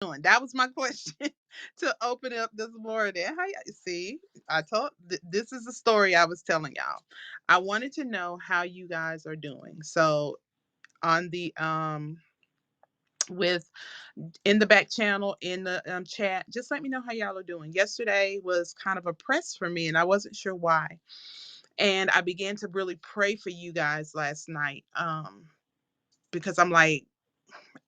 doing? That was my question to open up this morning. How you see? I told this is the story I was telling y'all. I wanted to know how you guys are doing. So on the with in the back channel in the chat, just let me know how y'all are doing. Yesterday was kind of a press for me, and I wasn't sure why. And I began to really pray for you guys last night, because I'm like,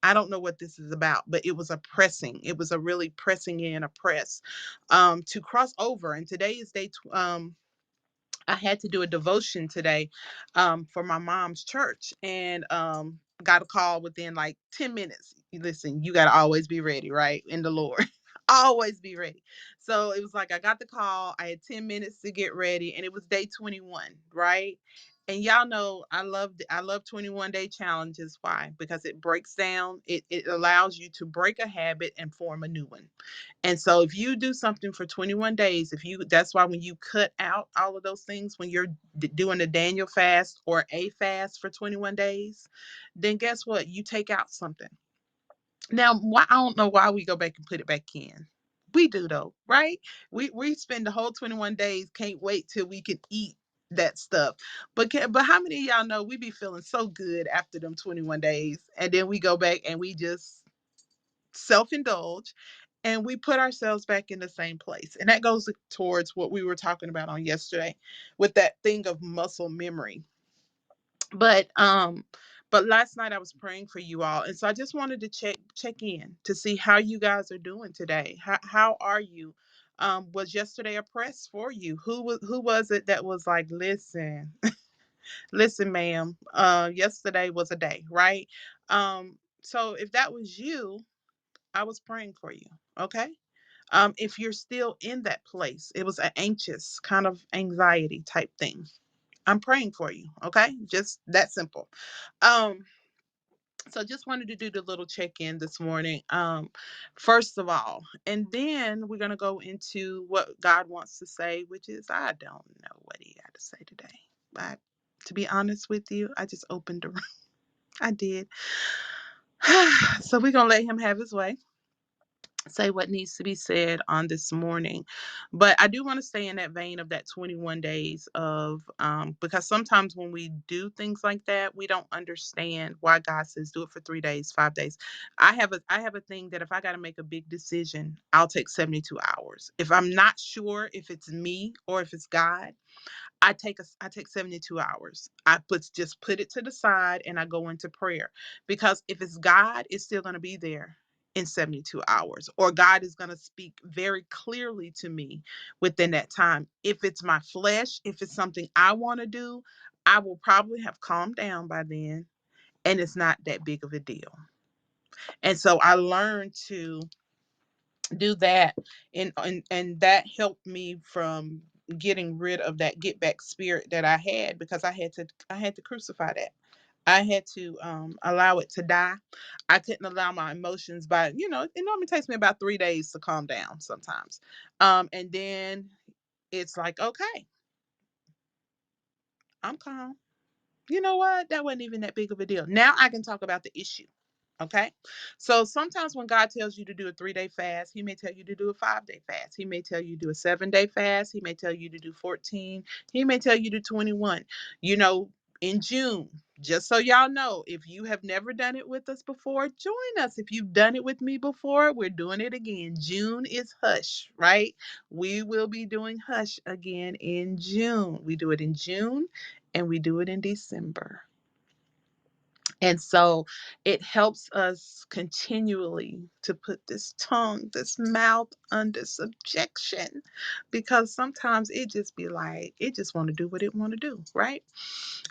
I don't know what this is about, but it was a pressing. It was a really pressing in a press to cross over. And today is I had to do a devotion today for my mom's church, and got a call within like 10 minutes. Listen, you got to always be ready, right? In the Lord. Always be ready. So it was like I got the call. I had 10 minutes to get ready, and it was day 21, right? And y'all know I love 21-day challenges. Why? Because it breaks down, it allows you to break a habit and form a new one. And so if you do something for 21 days, if you that's why when you cut out all of those things when you're doing a Daniel fast or a fast for 21 days, then guess what? You take out something. Now, why I don't know why we go back and put it back in. We do though, right? We spend the whole 21 days, can't wait till we can eat that stuff. But how many of y'all know we be feeling so good after them 21 days, and then we go back and we just self-indulge, and we put ourselves back in the same place. And that goes towards what we were talking about on yesterday with that thing of muscle memory. But last night I was praying for you all, and so I just wanted to check in to see how you guys are doing today. How are you? Was yesterday a press for you? Who was it that was like, listen, listen, ma'am, yesterday was a day, right? So if that was you, I was praying for you. Okay. If you're still in that place, it was an anxious kind of anxiety type thing. I'm praying for you. Okay. Just that simple. Um, so just wanted to do the little check-in this morning. First of all, and then we're gonna go into what God wants to say, which is I don't know what he got to say today. I to be honest with you, I just opened the room. I did. So we're gonna let him have his way, say what needs to be said on this morning. But I do want to stay in that vein of that 21 days of because sometimes when we do things like that, we don't understand why God says do it for 3 days, 5 days. I have a thing that if I got to make a big decision, I'll take 72 hours. If I'm not sure if it's me or if it's God, I take 72 hours. Just put it to the side and I go into prayer. Because if it's God, it's still going to be there in 72 hours, or God is going to speak very clearly to me within that time. If it's my flesh, if it's something I want to do, I will probably have calmed down by then, and it's not that big of a deal. And so I learned to do that, and that helped me from getting rid of that get back spirit that I had, because I had to crucify that. I had to allow it to die. I couldn't allow my emotions by, it normally takes me about 3 days to calm down sometimes. And then it's like, okay, I'm calm. You know what? That wasn't even that big of a deal. Now I can talk about the issue. Okay. So sometimes when God tells you to do a 3 day fast, He may tell you to do a 5 day fast. He may tell you to do a 7 day fast. He may tell you to do 14. He may tell you to 21. You know, in June, just so y'all know, if you have never done it with us before, join us. If you've done it with me before, we're doing it again. June is hush, right? We will be doing hush again in June. We do it in June and we do it in December. And so it helps us continually to put this tongue, this mouth under subjection, because sometimes it just be like, it just want to do what it want to do, right?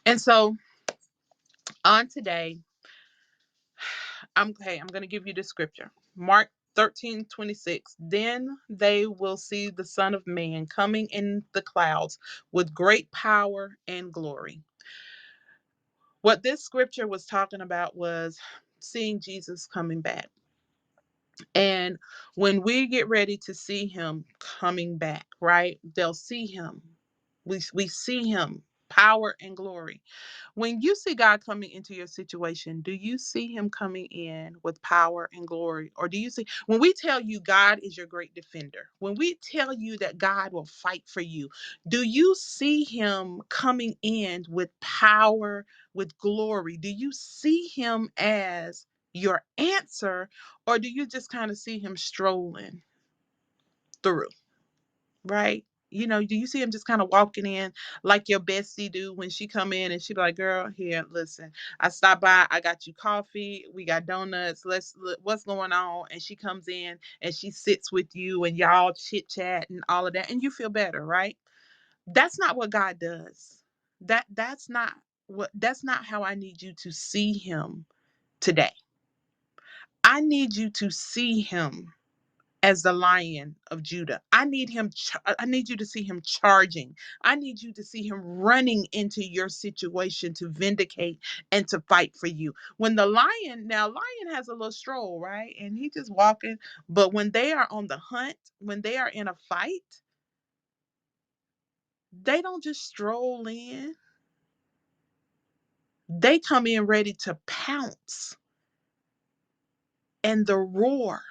And so on today, I'm going to give you the scripture. Mark 13:26. Then they will see the Son of Man coming in the clouds with great power and glory. What this scripture was talking about was seeing Jesus coming back. And when we get ready to see him coming back, right? They'll see him. We see him. Power and glory. When you see God coming into your situation, do you see him coming in with power and glory? Or do you see, when we tell you God is your great defender, when we tell you that God will fight for you, do you see him coming in with power, with glory? Do you see him as your answer, or do you just kind of see him strolling through? Right? You know, do you see him just kind of walking in like your bestie do when she come in and she be like, "Girl, here, listen, I stopped by, I got you coffee, we got donuts, let's look, what's going on?" And she comes in and she sits with you and y'all chit chat and all of that, and you feel better, right? That's not what God does. That's not how I need you to see him today. I need you to see him as the Lion of Judah. I need you to see him charging. I need you to see him running into your situation to vindicate and to fight for you. When the lion, now lion has a little stroll, right? And he just walking, but when they are on the hunt, when they are in a fight, they don't just stroll in. They come in ready to pounce, and the roar.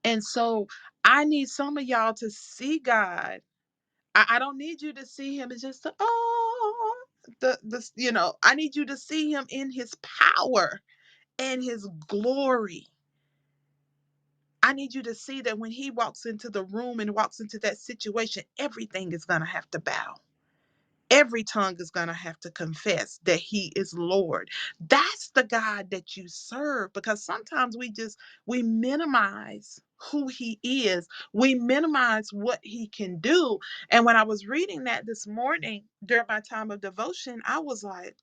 And so I need some of y'all to see God. I don't need you to see him as just I need you to see him in his power and his glory. I need you to see that when he walks into the room and walks into that situation, everything is going to have to bow. Every tongue is going to have to confess that he is Lord. That's the God that you serve, because sometimes we minimize who he is. We minimize what he can do. And when I was reading that this morning during my time of devotion, I was like,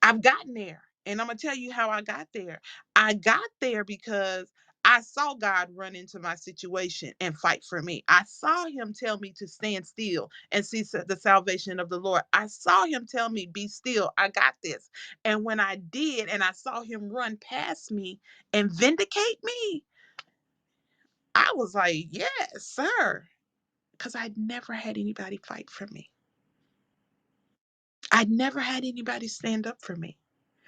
I've gotten there. And I'm going to tell you how I got there. I got there because I saw God run into my situation and fight for me. I saw him tell me to stand still and see the salvation of the Lord. I saw him tell me, be still. I got this. And when I did, and I saw him run past me and vindicate me, I was like, yes, sir. Because I'd never had anybody fight for me. I'd never had anybody stand up for me.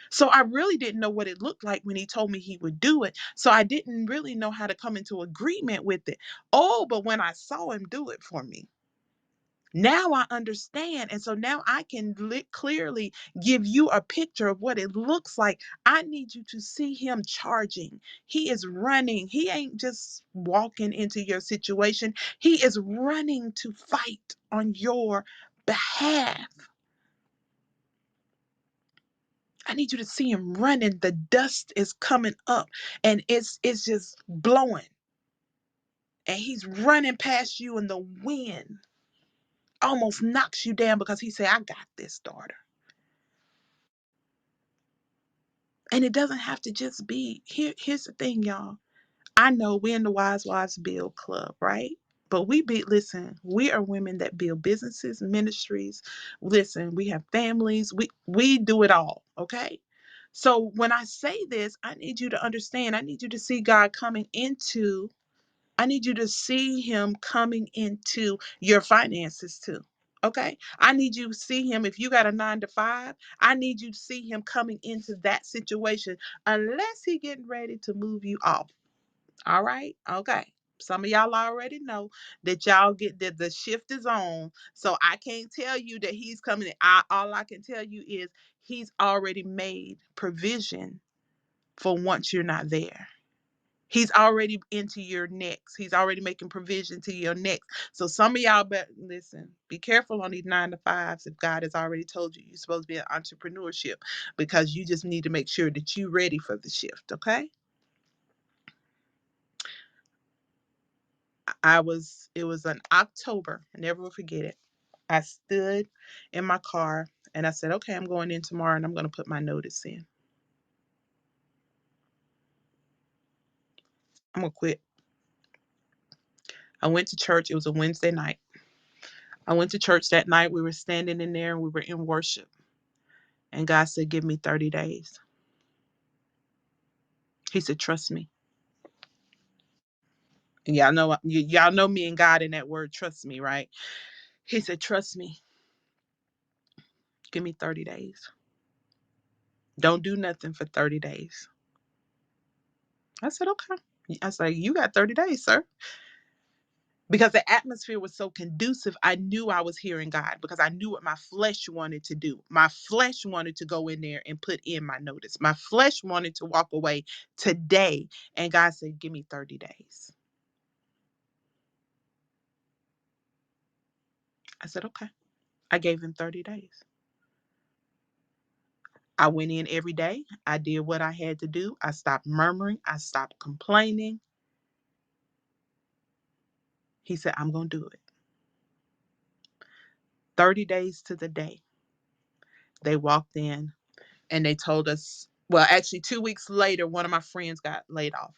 So I really didn't know what it looked like when he told me he would do it. So I didn't really know how to come into agreement with it. Oh, but when I saw him do it for me, now I understand. And so now I can clearly give you a picture of what it looks like. I need you to see him charging. He is running. He ain't just walking into your situation, he is running to fight on your behalf. I need you to see him running. The dust is coming up and it's just blowing. And he's running past you, and the wind almost knocks you down because he said, I got this, daughter. And it doesn't have to just be here's the thing, y'all. I know we're in the Wise Wives Build Club, right? But listen, we are women that build businesses, ministries. Listen, we have families. We do it all, okay? So when I say this, I need you to understand. I need you to see God coming into, I need you to see him coming into your finances too. Okay. I need you to see him. If you got a 9 to 5, I need you to see him coming into that situation unless he getting ready to move you off. All right. Okay. Some of y'all already know that y'all get that the shift is on. So I can't tell you that he's coming in. All I can tell you is he's already made provision for once you're not there. He's already into your next. He's already making provision to your next. So some of y'all better listen. Be careful on these 9 to 5s if God has already told you you're supposed to be in entrepreneurship, because you just need to make sure that you're ready for the shift. Okay. It was in October. I never will forget it. I stood in my car and I said, okay, I'm going in tomorrow and I'm going to put my notice in. I'm going to quit. I went to church. It was a Wednesday night. I went to church that night. We were standing in there and we were in worship. And God said, give me 30 days. He said, trust me. And y'all know me and God in that word, trust me, right? He said, trust me, give me 30 days. Don't do nothing for 30 days. I said, okay. I said, you got 30 days, sir. Because the atmosphere was so conducive, I knew I was hearing God because I knew what my flesh wanted to do. My flesh wanted to go in there and put in my notice. My flesh wanted to walk away today. And God said, give me 30 days. I said, okay. I gave him 30 days. I went in every day. I did what I had to do. I stopped murmuring. I stopped complaining. He said, I'm going to do it. 30 days to the day. They walked in and they told us, well, actually, 2 weeks later, one of my friends got laid off.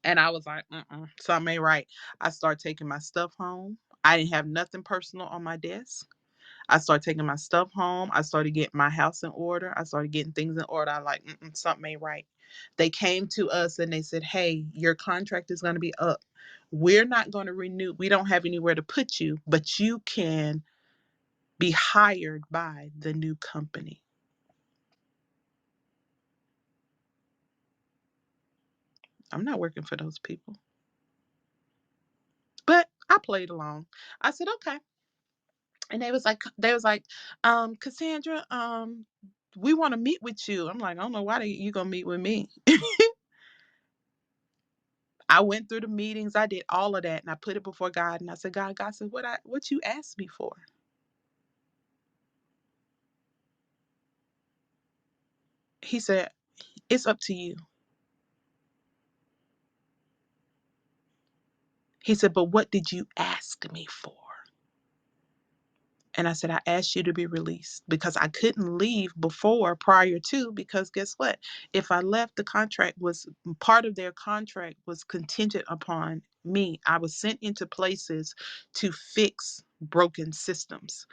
And I was like, something ain't right. I started taking my stuff home. I didn't have nothing personal on my desk. I started taking my stuff home. I started getting my house in order. I started getting things in order. I like, something ain't right. They came to us and they said, hey, your contract is going to be up. We're not going to renew. We don't have anywhere to put you, but you can be hired by the new company. I'm not working for those people. But I played along. I said, okay. And they was like, Cassandra, we want to meet with you. I'm like, I don't know why you gonna meet with me. I went through the meetings, I did all of that, and I put it before God, and I said, God said, what you asked me for? He said, it's up to you. He said, but what did you ask me for? And I said, I asked you to be released because I couldn't leave prior to, because guess what? If I left, the contract was part of their contract was contingent upon me. I was sent into places to fix broken systems.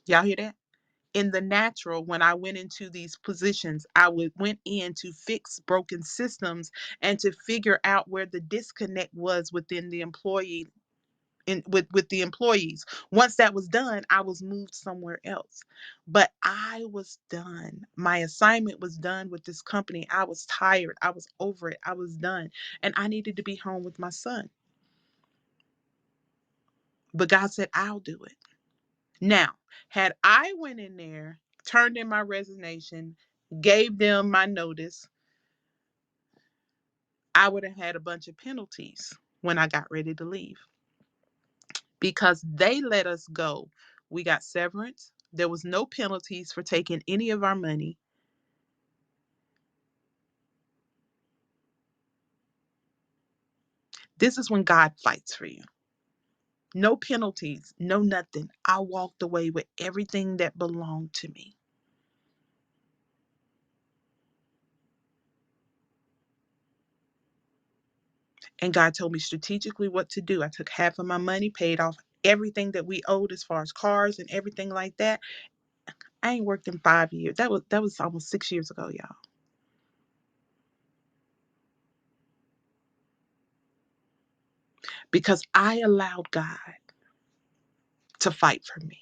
Y'all hear that? In the natural, when I went into these positions, went in to fix broken systems and to figure out where the disconnect was within the employee with the employees. Once that was done, I was moved somewhere else. But I was done. My assignment was done with this company. I was tired. I was over it. I was done. And I needed to be home with my son. But God said, I'll do it. Now, had I went in there, turned in my resignation, gave them my notice, I would have had a bunch of penalties when I got ready to leave. Because they let us go. We got severance. There was no penalties for taking any of our money. This is when God fights for you. No penalties, no nothing. I walked away with everything that belonged to me. And God told me strategically what to do. I took half of my money, paid off everything that we owed as far as cars and everything like that. I ain't worked in 5 years. That was almost 6 years ago, y'all. Because I allowed God to fight for me.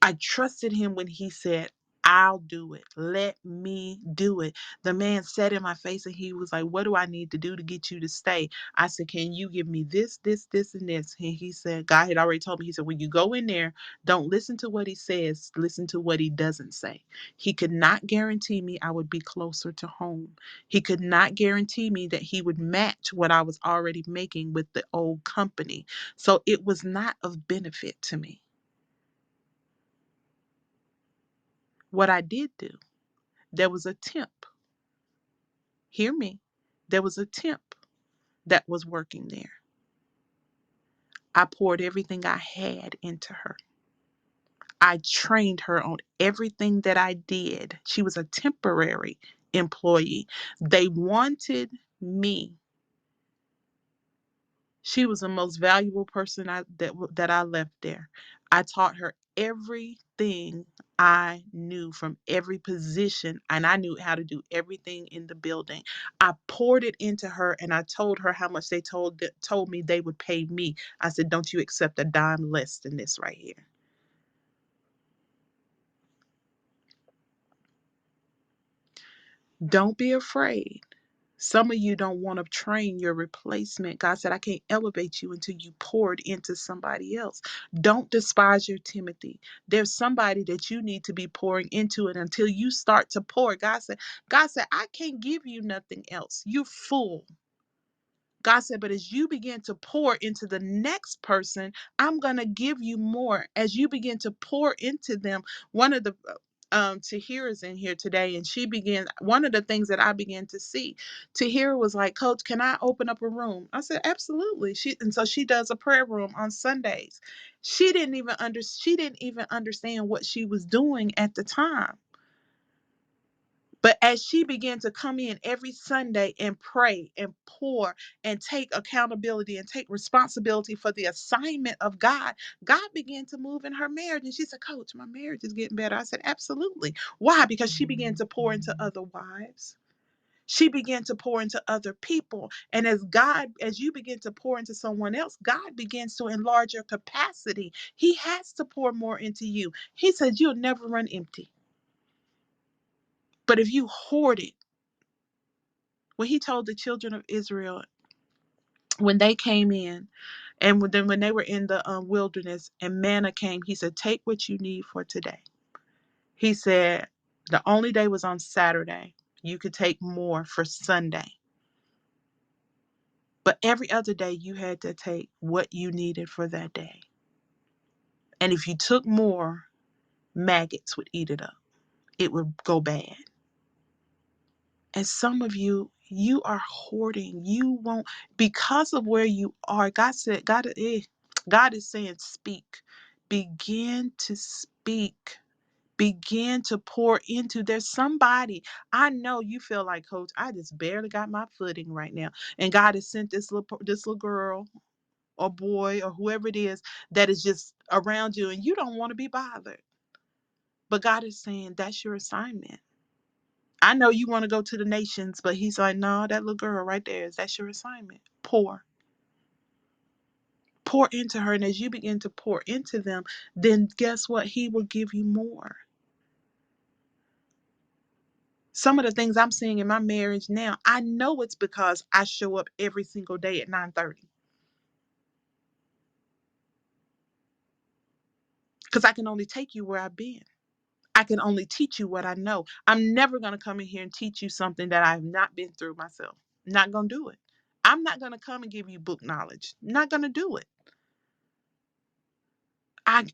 I trusted him when he said, I'll do it. Let me do it. The man said in my face and he was like, what do I need to do to get you to stay? I said, can you give me this, and this? And he said, God had already told me, he said, when you go in there, don't listen to what he says, listen to what he doesn't say. He could not guarantee me I would be closer to home. He could not guarantee me that he would match what I was already making with the old company. So it was not of benefit to me. What I did do, there was a temp. Hear me. There was a temp that was working there. I poured everything I had into her. I trained her on everything that I did. She was a temporary employee. They wanted me. She was the most valuable person that I left there. I taught her everything I knew from every position, and I knew how to do everything in the building. I poured it into her, and I told her how much they told me they would pay me. I said, "Don't you accept a dime less than this right here." Don't be afraid. Some of you don't want to train your replacement. God said, I can't elevate you until you poured into somebody else. Don't despise your Timothy. There's somebody that you need to be pouring into it until you start to pour. God said, I can't give you nothing else. You're full. God said, but as you begin to pour into the next person, I'm going to give you more. As you begin to pour into them, one of the Tahira's in here today, and one of the things that I began to see, Tahira was like, Coach, can I open up a room? I said, absolutely. And so she does a prayer room on Sundays. She didn't even understand what she was doing at the time. But as she began to come in every Sunday and pray and pour and take accountability and take responsibility for the assignment of God, God began to move in her marriage. And she said, Coach, my marriage is getting better. I said, absolutely. Why? Because she began to pour into other wives. She began to pour into other people. And as you begin to pour into someone else, God begins to enlarge your capacity. He has to pour more into you. He said, you'll never run empty. But if you hoard it, when he told the children of Israel, when they came in, and when they were in the wilderness and manna came, he said, take what you need for today. He said, the only day was on Saturday. You could take more for Sunday. But every other day, you had to take what you needed for that day. And if you took more, maggots would eat it up. It would go bad. And some of you, you are hoarding. You won't, because of where you are. God is saying, speak. Begin to speak. Begin to pour into. There's somebody. I know you feel like, Coach, I just barely got my footing right now. And God has sent this little girl or boy or whoever it is that is just around you, and you don't want to be bothered. But God is saying, that's your assignment. I know you want to go to the nations, but he's like, no, that little girl right there, that's your assignment. Pour. Pour into her. And as you begin to pour into them, then guess what? He will give you more. Some of the things I'm seeing in my marriage now, I know it's because I show up every single day at 9:30. Because I can only take you where I've been. I can only teach you what I know. I'm never going to come in here and teach you something that I've not been through myself. Not going to do it. I'm not going to come and give you book knowledge. Not going to do it. I'm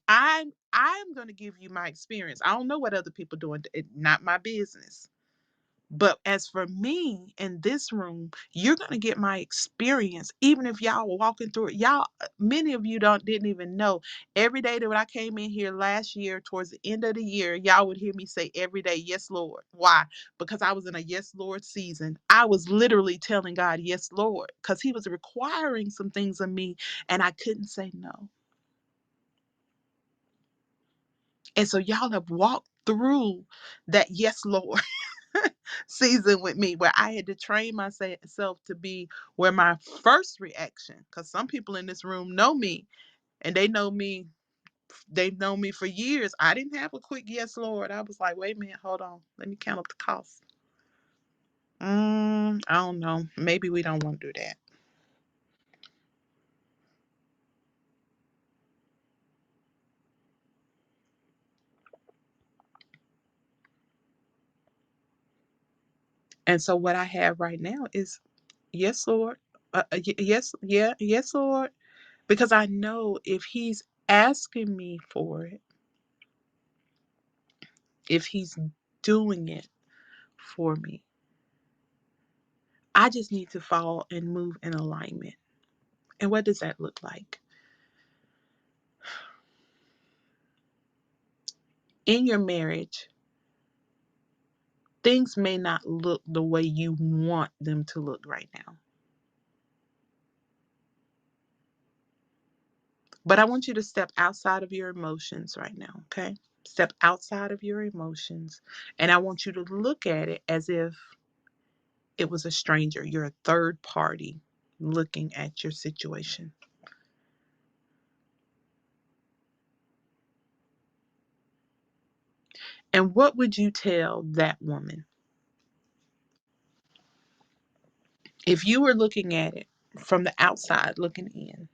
going to give you my experience. I don't know what other people doing. It's not my business. But as for me in this room, you're going to get my experience. Even if y'all were walking through it, many of you didn't even know. Every day that when I came in here last year, towards the end of the year, y'all would hear me say every day, yes, Lord. Why? Because I was in a yes, Lord season. I was literally telling God, yes, Lord, because he was requiring some things of me and I couldn't say no. And so y'all have walked through that yes, Lord season with me where I had to train myself to be where my first reaction, because some people in this room know me and they've known me for years. I didn't have a quick yes, Lord. I was like, wait a minute, hold on. Let me count up the cost. I don't know. Maybe we don't want to do that. And so what I have right now is yes, Lord. Yes, yeah, yes, Lord. Because I know if he's asking me for it, if he's doing it for me, I just need to fall and move in alignment. And what does that look like? In your marriage, things may not look the way you want them to look right now. But I want you to step outside of your emotions right now, okay? Step outside of your emotions. And I want you to look at it as if it was a stranger. You're a third party looking at your situation. And what would you tell that woman if you were looking at it from the outside looking in?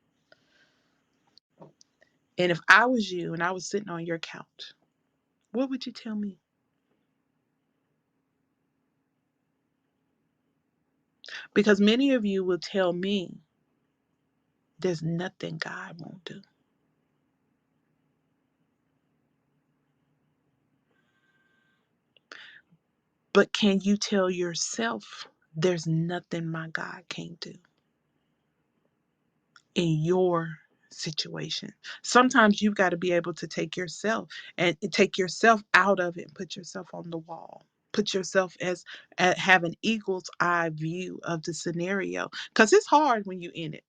And if I was you and I was sitting on your couch, what would you tell me? Because many of you will tell me there's nothing God won't do. But can you tell yourself there's nothing my God can't do in your situation? Sometimes you've got to be able to take yourself out of it and put yourself on the wall. Put yourself as have an eagle's eye view of the scenario, because it's hard when you in it.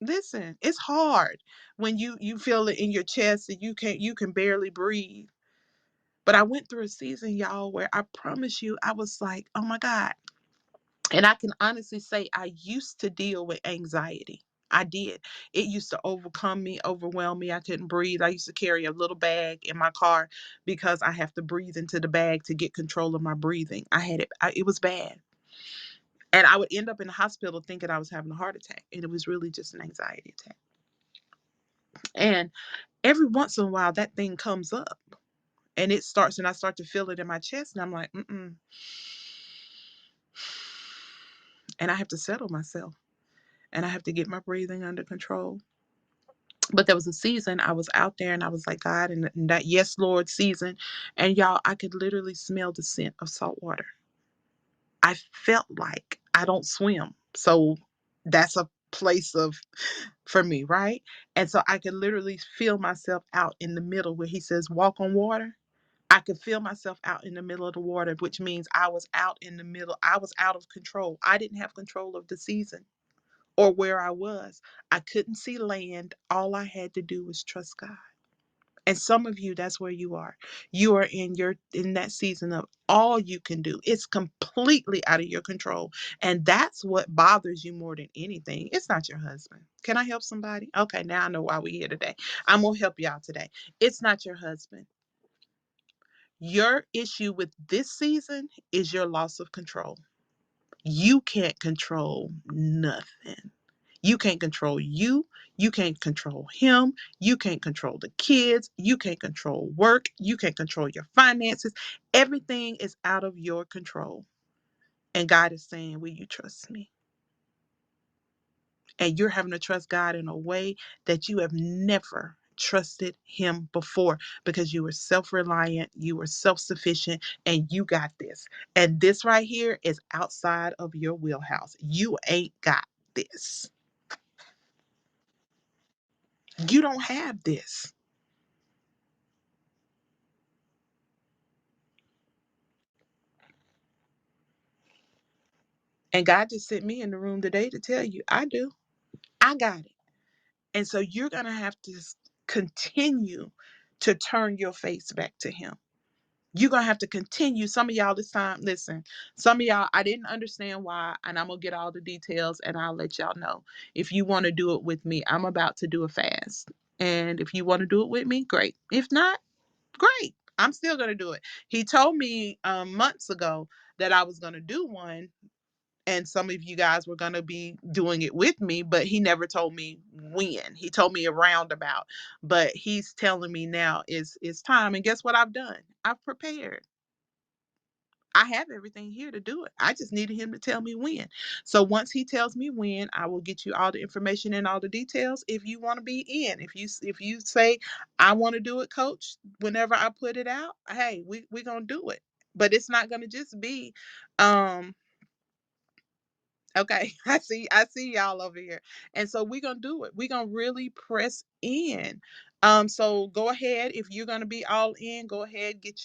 Listen, it's hard when you feel it in your chest and you can barely breathe. But I went through a season, y'all, where I promise you, I was like, oh my God. And I can honestly say I used to deal with anxiety. I did. It used to overcome me, overwhelm me. I couldn't breathe. I used to carry a little bag in my car because I have to breathe into the bag to get control of my breathing. I had it. It was bad. And I would end up in the hospital thinking I was having a heart attack. And it was really just an anxiety attack. And every once in a while, that thing comes up and it starts, and I start to feel it in my chest. And I'm like, mm-mm. And I have to settle myself and I have to get my breathing under control. But there was a season I was out there and I was like, God, and that yes, Lord season. And y'all, I could literally smell the scent of salt water. I felt like I don't swim. So that's a place of for me, right? And so I could literally feel myself out in the middle where he says, walk on water. I could feel myself out in the middle of the water, which means I was out in the middle. I was out of control. I didn't have control of the season or where I was. I couldn't see land. All I had to do was trust God. And some of you, that's where you are. You are in that season of all you can do. It's completely out of your control. And that's what bothers you more than anything. It's not your husband. Can I help somebody? Okay, now I know why we're here today. I'm gonna help y'all today. It's not your husband. Your issue with this season is your loss of control. You can't control nothing. You can't control you. You can't control him. You can't control the kids. You can't control work. You can't control your finances. Everything is out of your control. And God is saying, will you trust me? And you're having to trust God in a way that you have never trusted him before because you were self-reliant, you were self-sufficient, and you got this. And this right here is outside of your wheelhouse. You ain't got this. You don't have this. And God just sent me in the room today to tell you, I do. I got it. And so you're going to have to continue to turn your face back to him. You're going to have to continue. Some of y'all this time, listen, some of y'all, I didn't understand why, and I'm going to get all the details and I'll let y'all know. If you want to do it with me, I'm about to do a fast. And if you want to do it with me, great. If not, great. I'm still going to do it. He told me months ago that I was going to do one, and some of you guys were going to be doing it with me, but he never told me when. He told me a roundabout, but he's telling me now is time. And guess what I've done? I've prepared. I have everything here to do it. I just needed him to tell me when. So once he tells me when, I will get you all the information and all the details. If you want to be in, if you say I want to do it, coach, whenever I put it out, hey, we're gonna do it. But it's not gonna just be um okay, I see y'all over here. And so we're gonna do it. We're gonna really press in. So go ahead if you're gonna be all in. Go ahead, get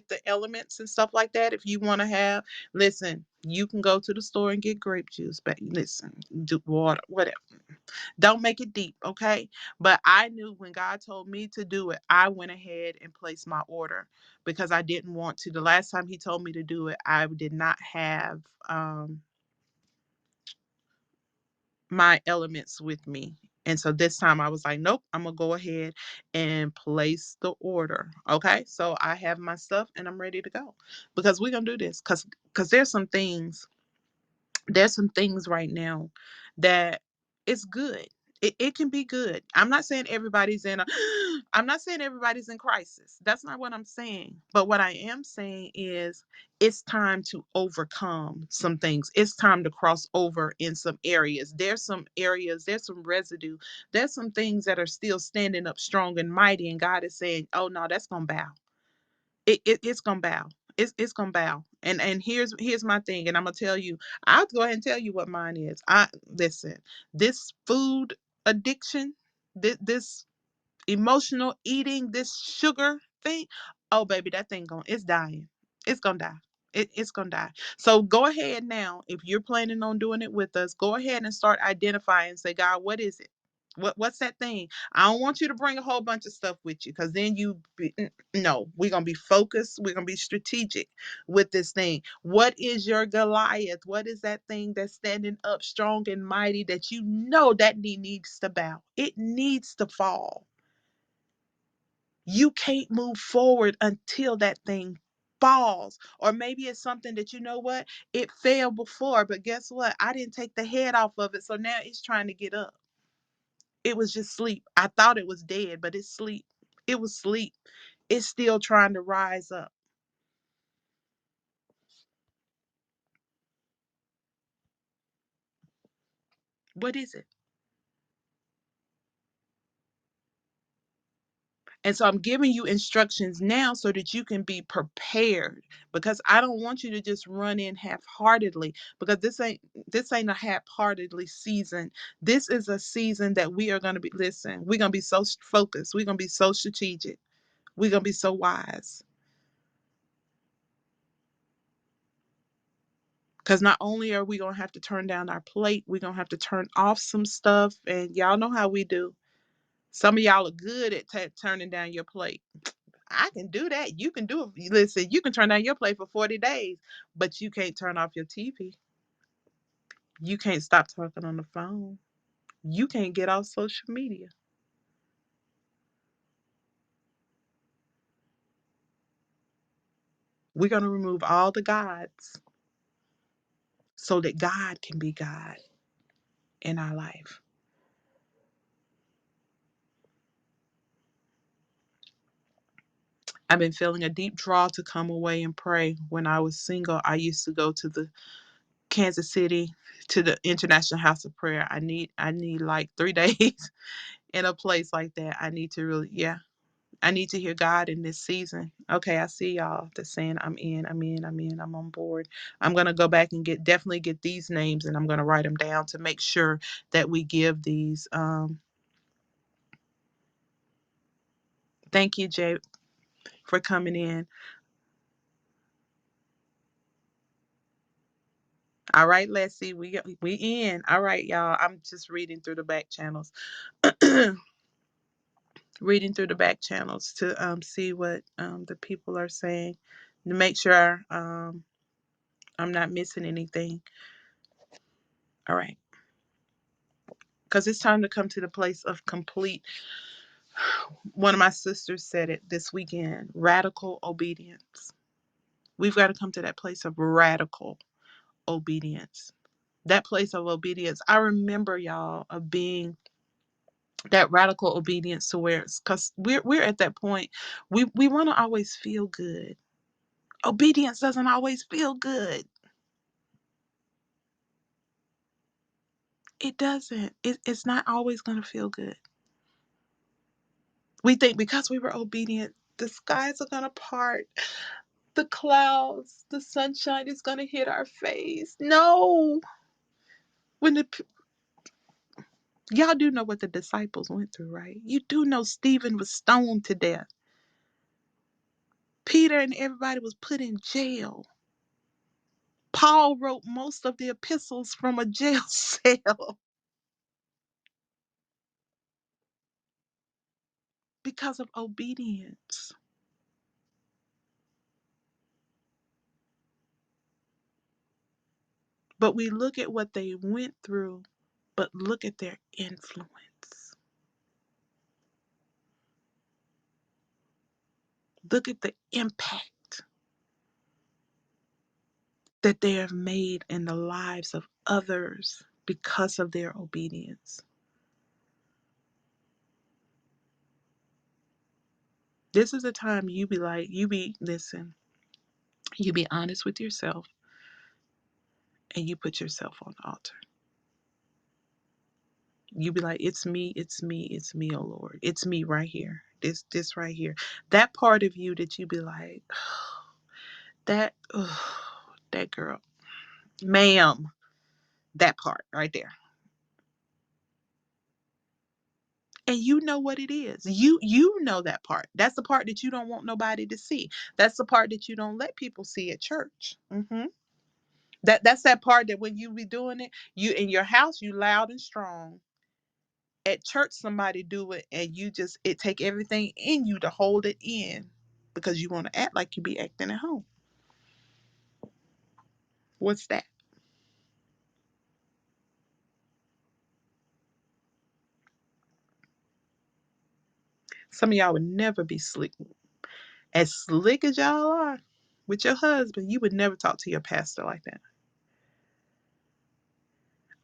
the elements and stuff like that. If you want to have, listen, you can go to the store and get grape juice, but listen, do water, whatever. Don't make it deep, okay? But I knew when God told me to do it, I went ahead and placed my order because I didn't want to. The last time He told me to do it, I did not have my elements with me. And so this time I was like, nope, I'm going to go ahead and place the order. Okay. So I have my stuff and I'm ready to go because we're going to do this because there's some things right now that it's good. It can be good. I'm not saying everybody's in a I'm not saying everybody's in crisis. That's not what I'm saying. But what I am saying is it's time to overcome some things. It's time to cross over in some areas. There's some residue. There's some things that are still standing up strong and mighty. And God is saying, oh no, that's gonna bow. It's gonna bow. It's gonna bow. And here's my thing, and I'm gonna tell you. I'll go ahead and tell you what mine is. I listen. This food addiction, this emotional eating, this sugar thing. Oh baby, that thing it's dying. It's gonna die. It's gonna die. So go ahead now. If you're planning on doing it with us, go ahead and start identifying and say, God, what is it? What's that thing? I don't want you to bring a whole bunch of stuff with you because then no, we're gonna be focused, we're gonna be strategic with this thing. What is your Goliath? What is that thing that's standing up strong and mighty that you know that needs to bow? It needs to fall. You can't move forward until that thing falls. Or maybe it's something that you know what? It failed before, but guess what? I didn't take the head off of it, so now it's trying to get up. It was just sleep. I thought it was dead, but it's sleep. It was sleep. It's still trying to rise up. What is it? And so I'm giving you instructions now so that you can be prepared because I don't want you to just run in half-heartedly because this ain't a half-heartedly season. This is a season that we are going to be we're going to be so focused. We're going to be so strategic. We're going to be so wise. Because not only are we going to have to turn down our plate, we're going to have to turn off some stuff. And y'all know how we do. Some of y'all are good at turning down your plate. I can do that. You can do it. Listen, you can turn down your plate for 40 days, but you can't turn off your TV. You can't stop talking on the phone. You can't get off social media. We're going to remove all the gods so that God can be God in our life. I've been feeling a deep draw to come away and pray. When I was single, I used to go to the Kansas City to the International House of Prayer. I need like 3 days in a place like that. I need to really, yeah. I need to hear God in this season. Okay, I see y'all that's saying I'm in, I'm in, I'm in, I'm on board. I'm gonna go back and definitely get these names and I'm gonna write them down to make sure that we give these. Thank you, Jay, for coming in. All right, let's see. We in. All right, y'all. I'm just reading through the back channels. Reading through the back channels to see what the people are saying to make sure I'm not missing anything. All right. Because it's time to come to the place of complete. One of my sisters said it this weekend, radical obedience. We've got to come to that place of radical obedience. That place of obedience. I remember y'all of being that radical obedience to where it's because we're at that point. We want to always feel good. Obedience doesn't always feel good. It doesn't. It's not always going to feel good. We think because we were obedient, the skies are going to part, the clouds, the sunshine is going to hit our face. No. When the Y'all do know what the disciples went through, right? You do know Stephen was stoned to death. Peter and everybody was put in jail. Paul wrote most of the epistles from a jail cell because of obedience. But we look at what they went through, but look at their influence. Look at the impact that they have made in the lives of others because of their obedience. This is a time listen, you be honest with yourself and you put yourself on the altar. You be like, it's me, it's me, it's me, oh Lord. It's me right here. This right here. That part of you that you be like, that girl, ma'am, that part right there. And you know what it is. You know that part. That's the part that you don't want nobody to see. That's the part that you don't let people see at church. That's that part that when you be doing it, you in your house, you loud and strong. At church, somebody do it, and it take everything in you to hold it in because you want to act like you be acting at home. What's that? Some of y'all would never be slick. As slick as y'all are with your husband, you would never talk to your pastor like that.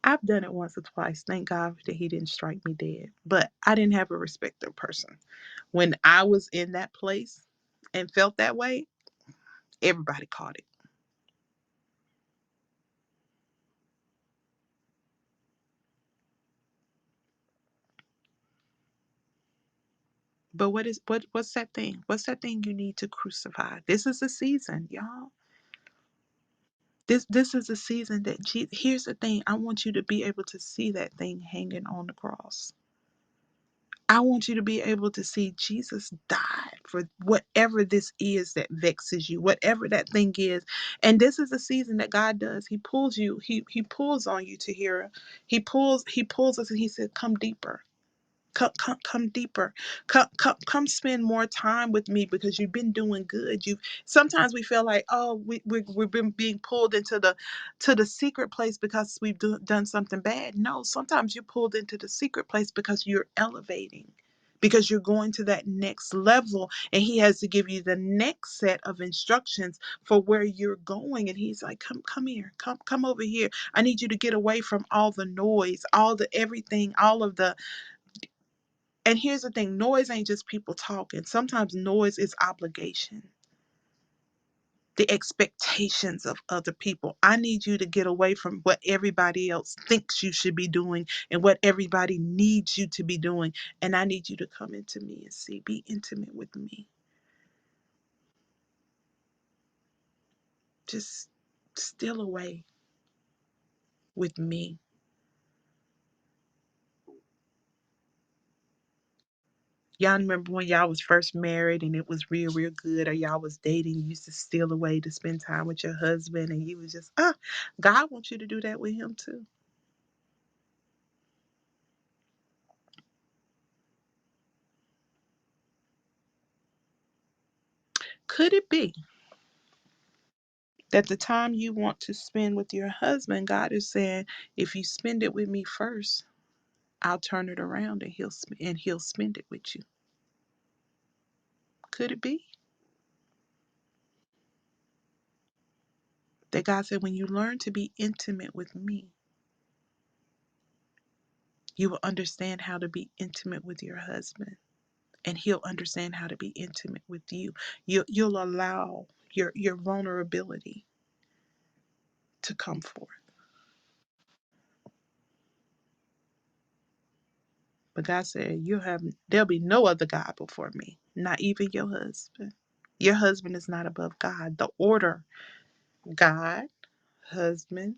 I've done it once or twice. Thank God that he didn't strike me dead. But I didn't have a respected person. When I was in that place and felt that way, everybody caught it. But what's that thing? What's that thing you need to crucify? This is the season, y'all. This is a season that here's the thing. I want you to be able to see that thing hanging on the cross. I want you to be able to see Jesus died for whatever this is that vexes you, whatever that thing is. And this is a season that God does. He pulls you, he pulls on you to hear. He pulls us and he said, come deeper. Come deeper. Come spend more time with me because you've been doing good. You sometimes we feel like, oh, we've been being pulled into the secret place because we've done something bad. No, sometimes you're pulled into the secret place because you're elevating, because you're going to that next level, and he has to give you the next set of instructions for where you're going. And he's like, come here, come over here. I need you to get away from all the noise, all the everything, all of the. And here's the thing, noise ain't just people talking. Sometimes noise is obligation, the expectations of other people. I need you to get away from what everybody else thinks you should be doing and what everybody needs you to be doing. And I need you to come into me and be intimate with me. Just steal away with me. Y'all remember when y'all was first married and it was real good, or y'all was dating, you used to steal away to spend time with your husband, and you was just, God wants you to do that with him too. Could it be that the time you want to spend with your husband, God is saying, if you spend it with me first, I'll turn it around and he'll spend it with you. Could it be that God said, when you learn to be intimate with me, you will understand how to be intimate with your husband, and he'll understand how to be intimate with you. You'll allow your vulnerability to come forth. But God said, there'll be no other God before me, not even your husband. Your husband is not above God. The order, God, husband,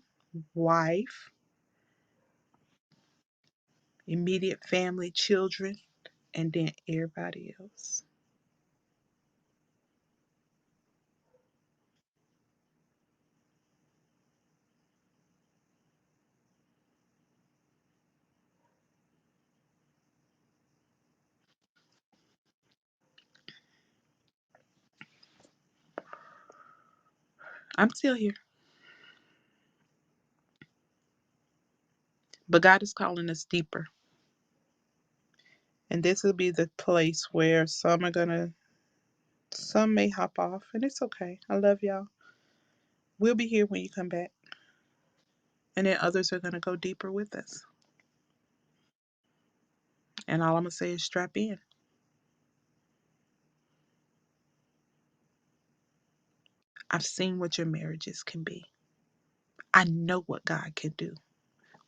wife, immediate family, children, and then everybody else. I'm still here. But God is calling us deeper. And this will be the place where some may hop off, and it's okay. I love y'all. We'll be here when you come back. And then others are gonna go deeper with us. And all I'm gonna say is strap in. I've seen what your marriages can be. I know what God can do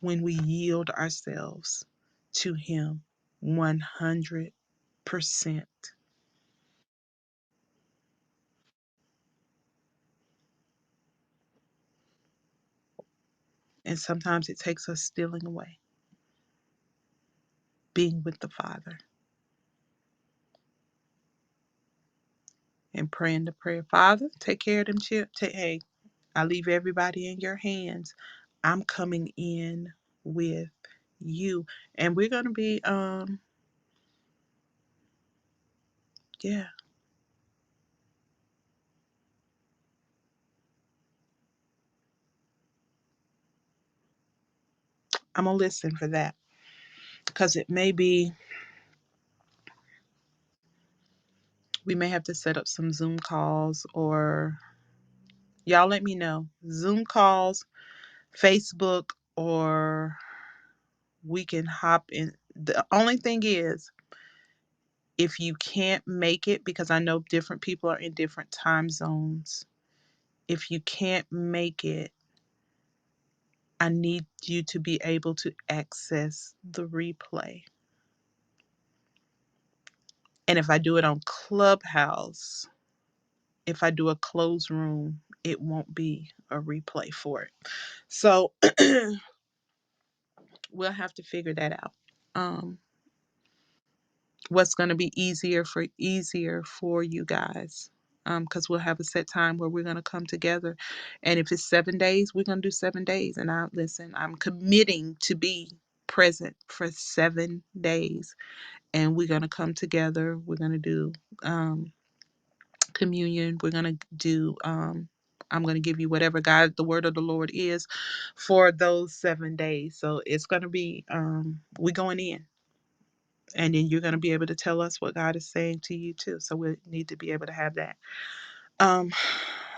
when we yield ourselves to Him 100%. And sometimes it takes us stealing away, being with the Father, and praying the prayer. Father, take care of them children. Hey, I leave everybody in your hands. I'm coming in with you. And we're gonna be yeah, I'm gonna listen for that. Because it may be we may have to set up some Zoom calls, or y'all let me know. Zoom calls, Facebook, or we can hop in. The only thing is, if you can't make it, because I know different people are in different time zones, if you can't make it, I need you to be able to access the replay. And if I do it on Clubhouse, if I do a closed room, it won't be a replay for it. So we'll have to figure that out. Um, what's going to be easier for you guys? Because we'll have a set time where we're going to come together, and if it's 7 days, we're going to do 7 days. And I listen. I'm committing to be present for 7 days, and we're going to come together. We're going to do um, communion. We're going to do. I'm going to give you whatever God, the word of the Lord is, for those 7 days. So it's going to be we're going in, and then you're going to be able to tell us what God is saying to you too. So we need to be able to have that um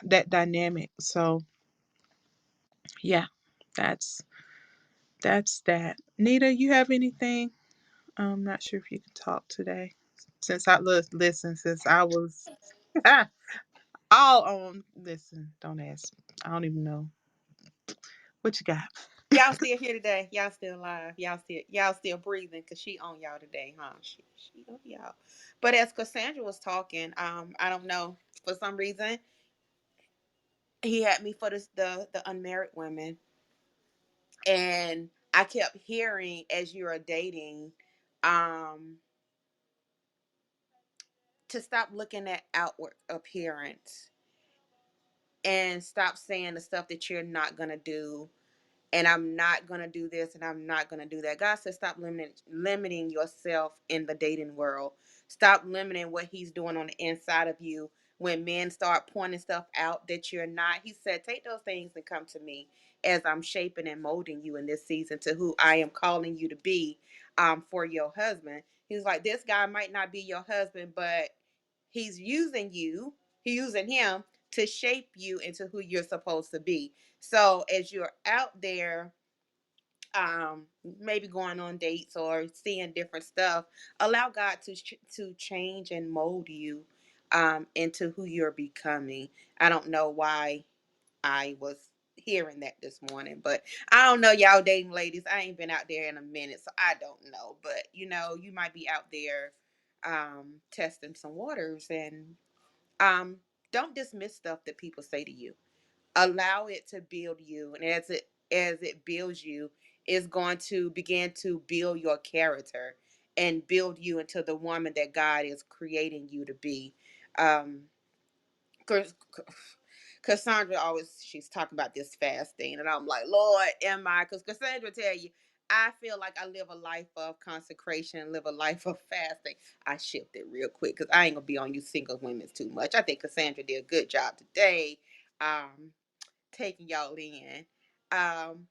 that dynamic. So yeah, that's that. Nita, you have anything? I'm not sure if you can talk today. Since I listen, since I was all on listen, don't ask. I don't even know what you got. Y'all still here today? Y'all still alive? Y'all still breathing? Cause she on y'all today, huh? She on y'all. But as Cassandra was talking, I don't know, for some reason he had me for the unmarried women, and I kept hearing as you are dating, um, to stop looking at outward appearance and stop saying the stuff that you're not gonna do, and I'm not gonna do this and I'm not gonna do that. God says stop limiting yourself in the dating world. Stop limiting what He's doing on the inside of you. When men start pointing stuff out that you're not, He said, take those things and come to me as I'm shaping and molding you in this season to who I am calling you to be, for your husband. He's like, this guy might not be your husband, but He's using you, He's using him to shape you into who you're supposed to be. So as you're out there, maybe going on dates or seeing different stuff, allow God to change and mold you into who you're becoming. I don't know why I was hearing that this morning, but I don't know, y'all dating ladies. I ain't been out there in a minute, so I don't know. But you might be out there testing some waters, and um, don't dismiss stuff that people say to you. Allow it to build you, and as it builds you, is going to begin to build your character and build you into the woman that God is creating you to be. Um, Cassandra always, she's talking about this fasting, and I'm like, Lord, am I? Because Cassandra tell you, I feel like I live a life of consecration, live a life of fasting. I shifted real quick because I ain't gonna be on you single women too much. I think Cassandra did a good job today, um, taking y'all in. Um,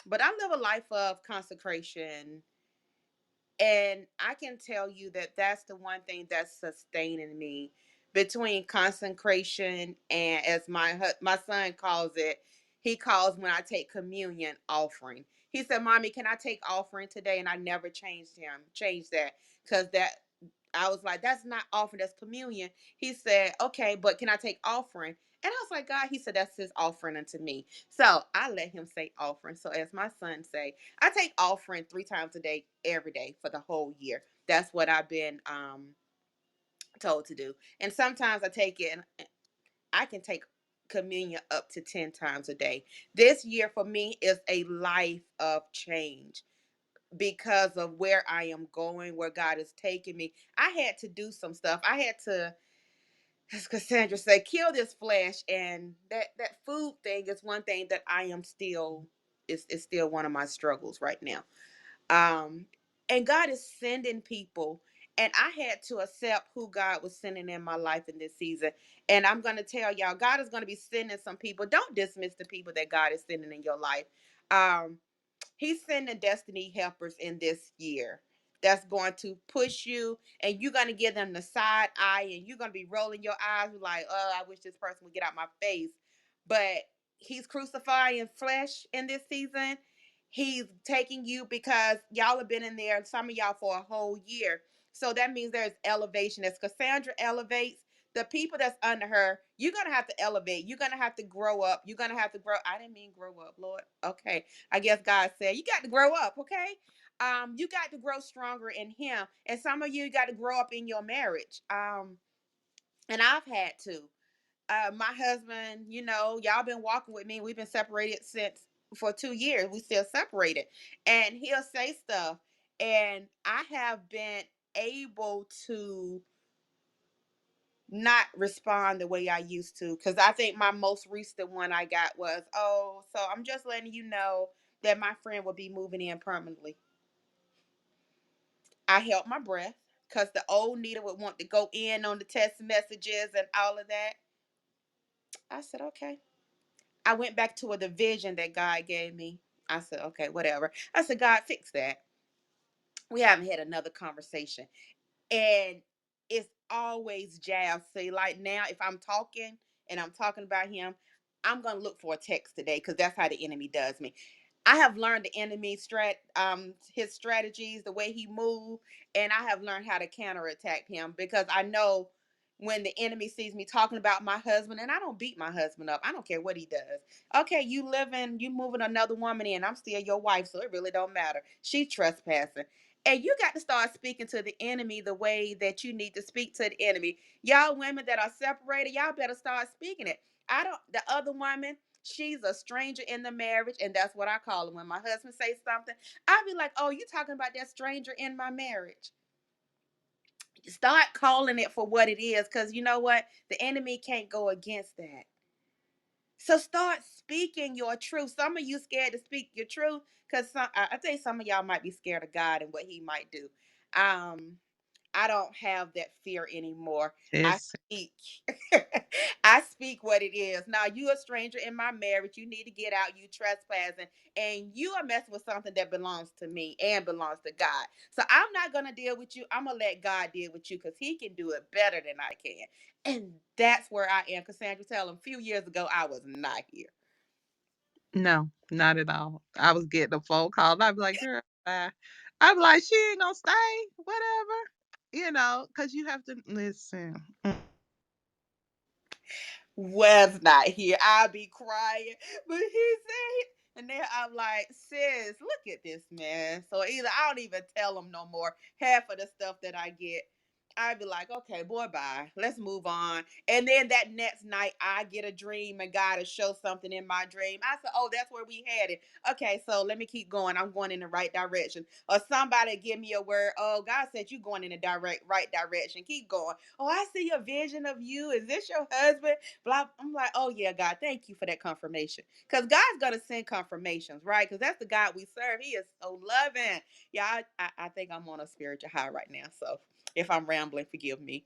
but I live a life of consecration, and I can tell you that that's the one thing that's sustaining me between consecration and, as my son calls it, he calls when I take communion offering. He said, "Mommy, can I take offering today?" And I never changed that, because that, I was like, "That's not offering, that's communion." He said, "Okay, but can I take offering?" And I was like, "God," he said, "that's his offering unto me." So I let him say offering. So as my son say, I take offering 3 times a day, every day for the whole year. That's what I've been told to do. And sometimes I take it, and I can take communion up to 10 times a day. This year for me is a life of change because of where I am going, where God is taking me. I had to do some stuff. I had to, as Cassandra said, kill this flesh, and that food thing is one thing that I am still, is still one of my struggles right now. Um, and God is sending people, and I had to accept who God was sending in my life in this season. And I'm gonna tell y'all, God is gonna be sending some people. Don't dismiss the people that God is sending in your life. Um, He's sending destiny helpers in this year that's going to push you, and you're going to give them the side eye, and you're going to be rolling your eyes like, "Oh, I wish this person would get out my face." But he's crucifying flesh in this season. He's taking you because y'all have been in there, some of y'all, for a whole year. So that means there's elevation. As Cassandra elevates, the people that's under her, you're going to have to elevate. You're going to have to grow up. You're going to have to grow. I didn't mean grow up, Lord. Okay. I guess God said, you got to grow up, okay? You got to grow stronger in him. And some of you got to grow up in your marriage. And I've had to. My husband, y'all been walking with me. We've been separated since for 2 years. We still separated. And he'll say stuff. And I have been able to not respond the way I used to. Because I think my most recent one I got was, "Oh, so I'm just letting you know that my friend will be moving in permanently." I held my breath because the old Nita would want to go in on the text messages and all of that. I said, "Okay." I went back to a division that God gave me. I said, "Okay, whatever." I said, "God, fix that." We haven't had another conversation. And it's always jab. See, like now, if I'm talking and I'm talking about him, I'm gonna look for a text today, because that's how the enemy does me. I have learned the enemy his strategies, the way he moved, and I have learned how to counterattack him, because I know when the enemy sees me talking about my husband, and I don't beat my husband up. I don't care what he does. Okay, you moving another woman in. I'm still your wife, so it really don't matter. She's trespassing. And you got to start speaking to the enemy the way that you need to speak to the enemy. Y'all women that are separated, y'all better start speaking it. I don't, the other woman, she's a stranger in the marriage, and that's what I call her. When my husband says something, I'll be like, "Oh, you talking about that stranger in my marriage?" Start calling it for what it is, because you know what? The enemy can't go against that. So start speaking your truth. Some of you scared to speak your truth because I think some of y'all might be scared of God and what he might do. Um, I don't have that fear anymore. I Listen, speak. I speak what it is. Now, you a stranger in my marriage. You need to get out. You trespassing. And you are messing with something that belongs to me and belongs to God. So I'm not going to deal with you. I'm going to let God deal with you, because he can do it better than I can. And that's where I am. Cassandra, tell him, a few years ago, I was not here. no, not at all. I was getting a phone call. I'd be like, "Girl, bye." I'd be like, "She ain't gonna stay, whatever." Because you have to listen. Was not here. I'll be crying. But he said, and then I'm like, "Sis, look at this man." So either I don't even tell him no more half of the stuff that I get. I'd be like, okay, boy, bye. Let's move on. And then that next night, I get a dream and God will show something in my dream. I said, oh, that's where we had it. Okay, so let me keep going. I'm going in the right direction. Or somebody give me a word. Oh, God said you going in the right direction. Keep going. Oh, I see a vision of you. Is this your husband? Blah. I'm like, oh yeah, God, thank you for that confirmation. Because God's gonna send confirmations, right? Because that's the God we serve. He is so loving. Yeah, I think I'm on a spiritual high right now. So if I'm rambling, forgive me.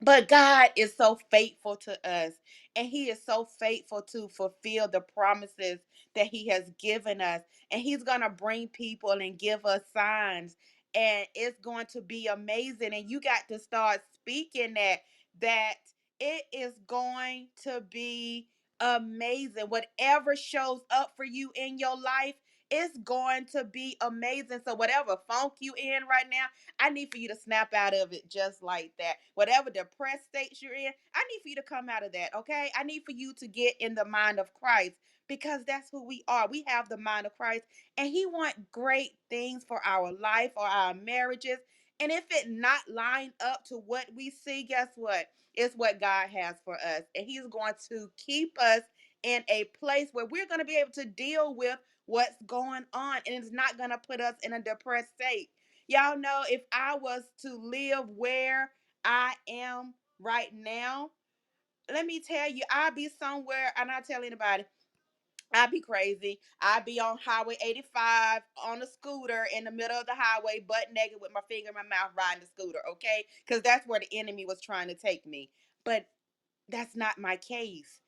But God is so faithful to us, and He is so faithful to fulfill the promises that He has given us. And He's going to bring people and give us signs, and it's going to be amazing. And you got to start speaking that it is going to be amazing. Whatever shows up for you in your life, it's going to be amazing. So whatever funk you in right now, I need for you to snap out of it just like that. Whatever depressed states you're in, I need for you to come out of that, okay? I need for you to get in the mind of Christ, because that's who we are. We have the mind of Christ, and He wants great things for our life or our marriages. And if it not line up to what we see, guess what? It's what God has for us. And He's going to keep us in a place where we're going to be able to deal with what's going on, and it's not going to put us in a depressed state. Y'all know, if I was to live where I am right now, let me tell you, I'd be somewhere, and I tell anybody, I'd be crazy. I'd be on Highway 85 on a scooter in the middle of the highway, butt naked with my finger in my mouth riding the scooter, okay? Because that's where the enemy was trying to take me. But that's not my case.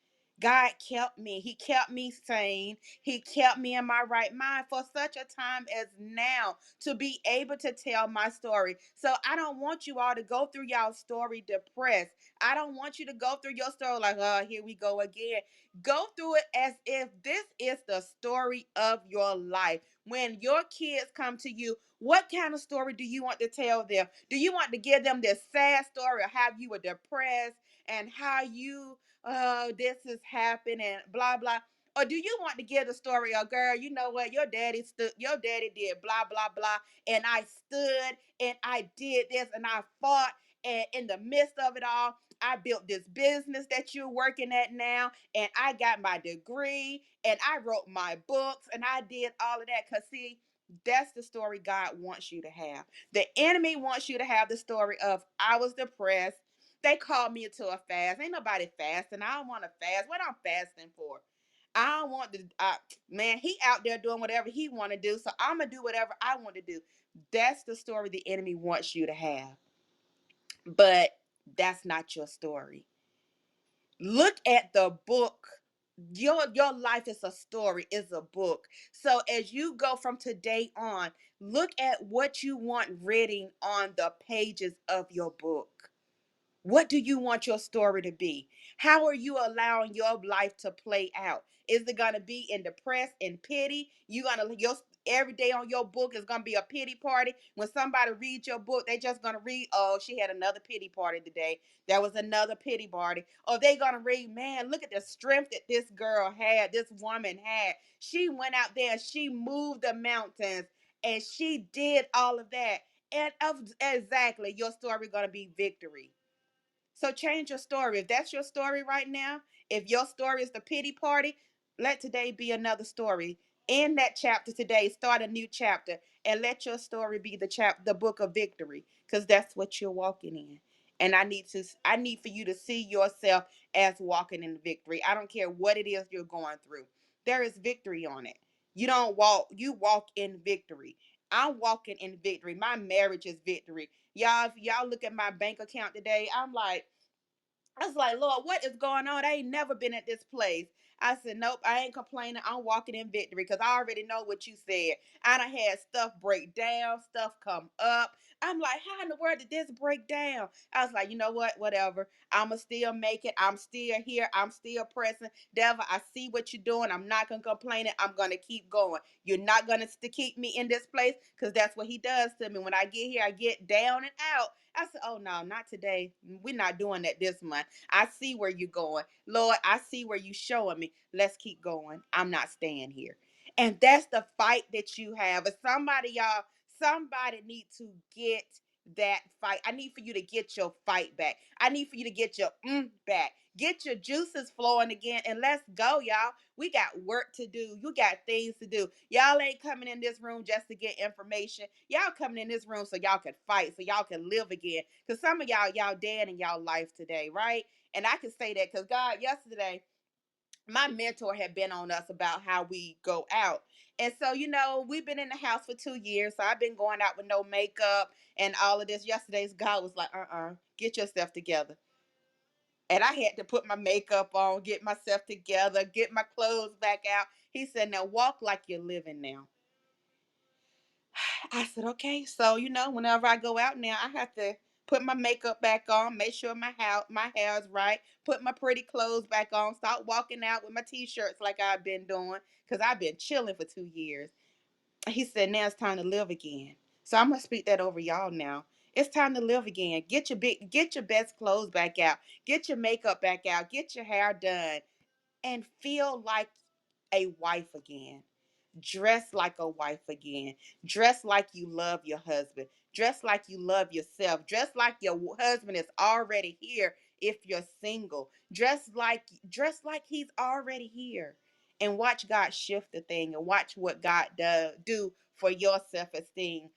God kept me. He kept me sane. He kept me in my right mind for such a time as now to be able to tell my story. So I don't want you all to go through y'all story depressed. I don't want you to go through your story like, oh, here we go again. Go through it as if this is the story of your life. When your kids come to you, what kind of story do you want to tell them? Do you want to give them this sad story, or have you were depressed and how you this has happened and blah blah? Or do you want to give the story of, girl, you know what, your daddy did blah blah blah, and I stood and I did this and I fought, and in the midst of it all, I built this business that you're working at now, and I got my degree, and I wrote my books, and I did all of that. Because, see, that's the story God wants you to have. The enemy wants you to have the story of, I was depressed. They called me into a fast. Ain't nobody fasting. I don't want to fast. What I'm fasting for? I don't want to. Man, he out there doing whatever he want to do, so I'm gonna do whatever I want to do. That's the story the enemy wants you to have, but that's not your story. Look at the book. Your life is a story, is a book. So as you go from today on, look at what you want written on the pages of your book. What do you want your story to be? How are you allowing your life to play out? Is it gonna be in depressed and pity? You gonna your every day on your book is gonna be a pity party. When somebody reads your book, they just gonna read, oh, she had another pity party today. There was another pity party. Or they gonna read, man, look at the strength that this girl had, this woman had. She went out there and she moved the mountains and she did all of that. And exactly, your story gonna be victory. So change your story. If that's your story right now, if your story is the pity party, let today be another story. In that chapter today, start a new chapter and let your story be the book of victory, because that's what you're walking in. And I need for you to see yourself as walking in victory. I don't care what it is you're going through. There is victory on it. You don't walk, you walk in victory. I'm walking in victory. My marriage is victory. Y'all, if y'all look at my bank account today, I was like, Lord, what is going on? I ain't never been at this place. I said, nope, I ain't complaining. I'm walking in victory, because I already know what you said. I done had stuff break down, stuff come up. I'm like, how in the world did this break down? I was like, you know what? Whatever. I'ma still make it. I'm still here. I'm still pressing. Devil, I see what you're doing. I'm not gonna complain. I'm gonna keep going. You're not gonna keep me in this place, because that's what he does to me. When I get here, I get down and out. I said, oh no, not today. We're not doing that this month. I see where you're going. Lord, I see where you're showing me. Let's keep going. I'm not staying here. And that's the fight that you have. If somebody, y'all, somebody need to get that fight. I need for you to get your fight back. I need for you to get your back. Get your juices flowing again and let's go, y'all. We got work to do. You got things to do. Y'all ain't coming in this room just to get information. Y'all coming in this room so y'all can fight, so y'all can live again. Because some of y'all dead in y'all life today, right? And I can say that because God, yesterday, my mentor had been on us about how we go out. And so, we've been in the house for 2 years. So I've been going out with no makeup and all of this. Yesterday's God was like, get yourself together. And I had to put my makeup on, get myself together, get my clothes back out. He said, now walk like you're living now. I said, okay. So, whenever I go out now, I have to put my makeup back on, make sure my hair is right, put my pretty clothes back on, start walking out with my t-shirts like I've been doing, because I've been chilling for 2 years. He said, now it's time to live again. So I'm gonna speak that over y'all now. It's time to live again. Get your best clothes back out. Get your makeup back out. Get your hair done and feel like a wife again. Dress like a wife again. Dress like you love your husband. Dress like you love yourself. Dress like your husband is already here if you're single. Dress like he's already here. And watch God shift the thing and watch what God do for your self-esteem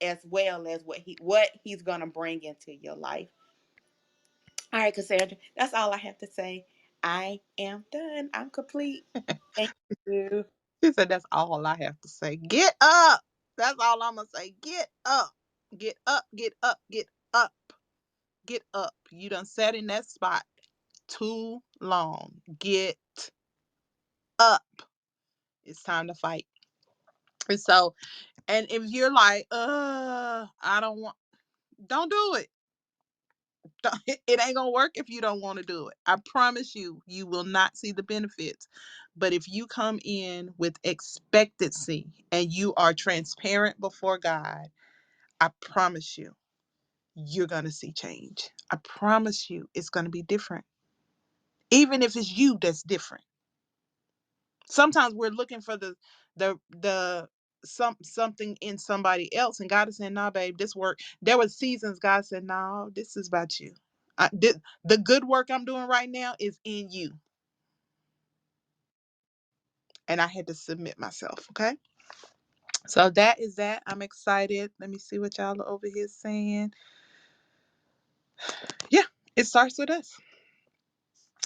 as well as what he's gonna bring into your life. All right, Cassandra, that's all I have to say. I am done. I'm complete. Thank you. He said, "That's all I have to say. Get up. That's all I'm gonna say. Get up. Get up. Get up. Get up. Get up. You done sat in that spot too long. Get up. It's time to fight." And so, and if you're like, I don't want, don't do it. It ain't gonna work if you don't want to do it. I promise you, you will not see the benefits. But if you come in with expectancy and you are transparent before God, I promise you, you're gonna see change. I promise you, it's gonna be different. Even if it's you that's different. Sometimes we're looking for the something in somebody else, and God is saying, "Nah, babe, this work." There were seasons God said, "No, this is about you. The good work I'm doing right now is in you," and I had to submit myself. Okay, so that is that. I'm excited. Let me see what y'all are over here saying. Yeah, it starts with us.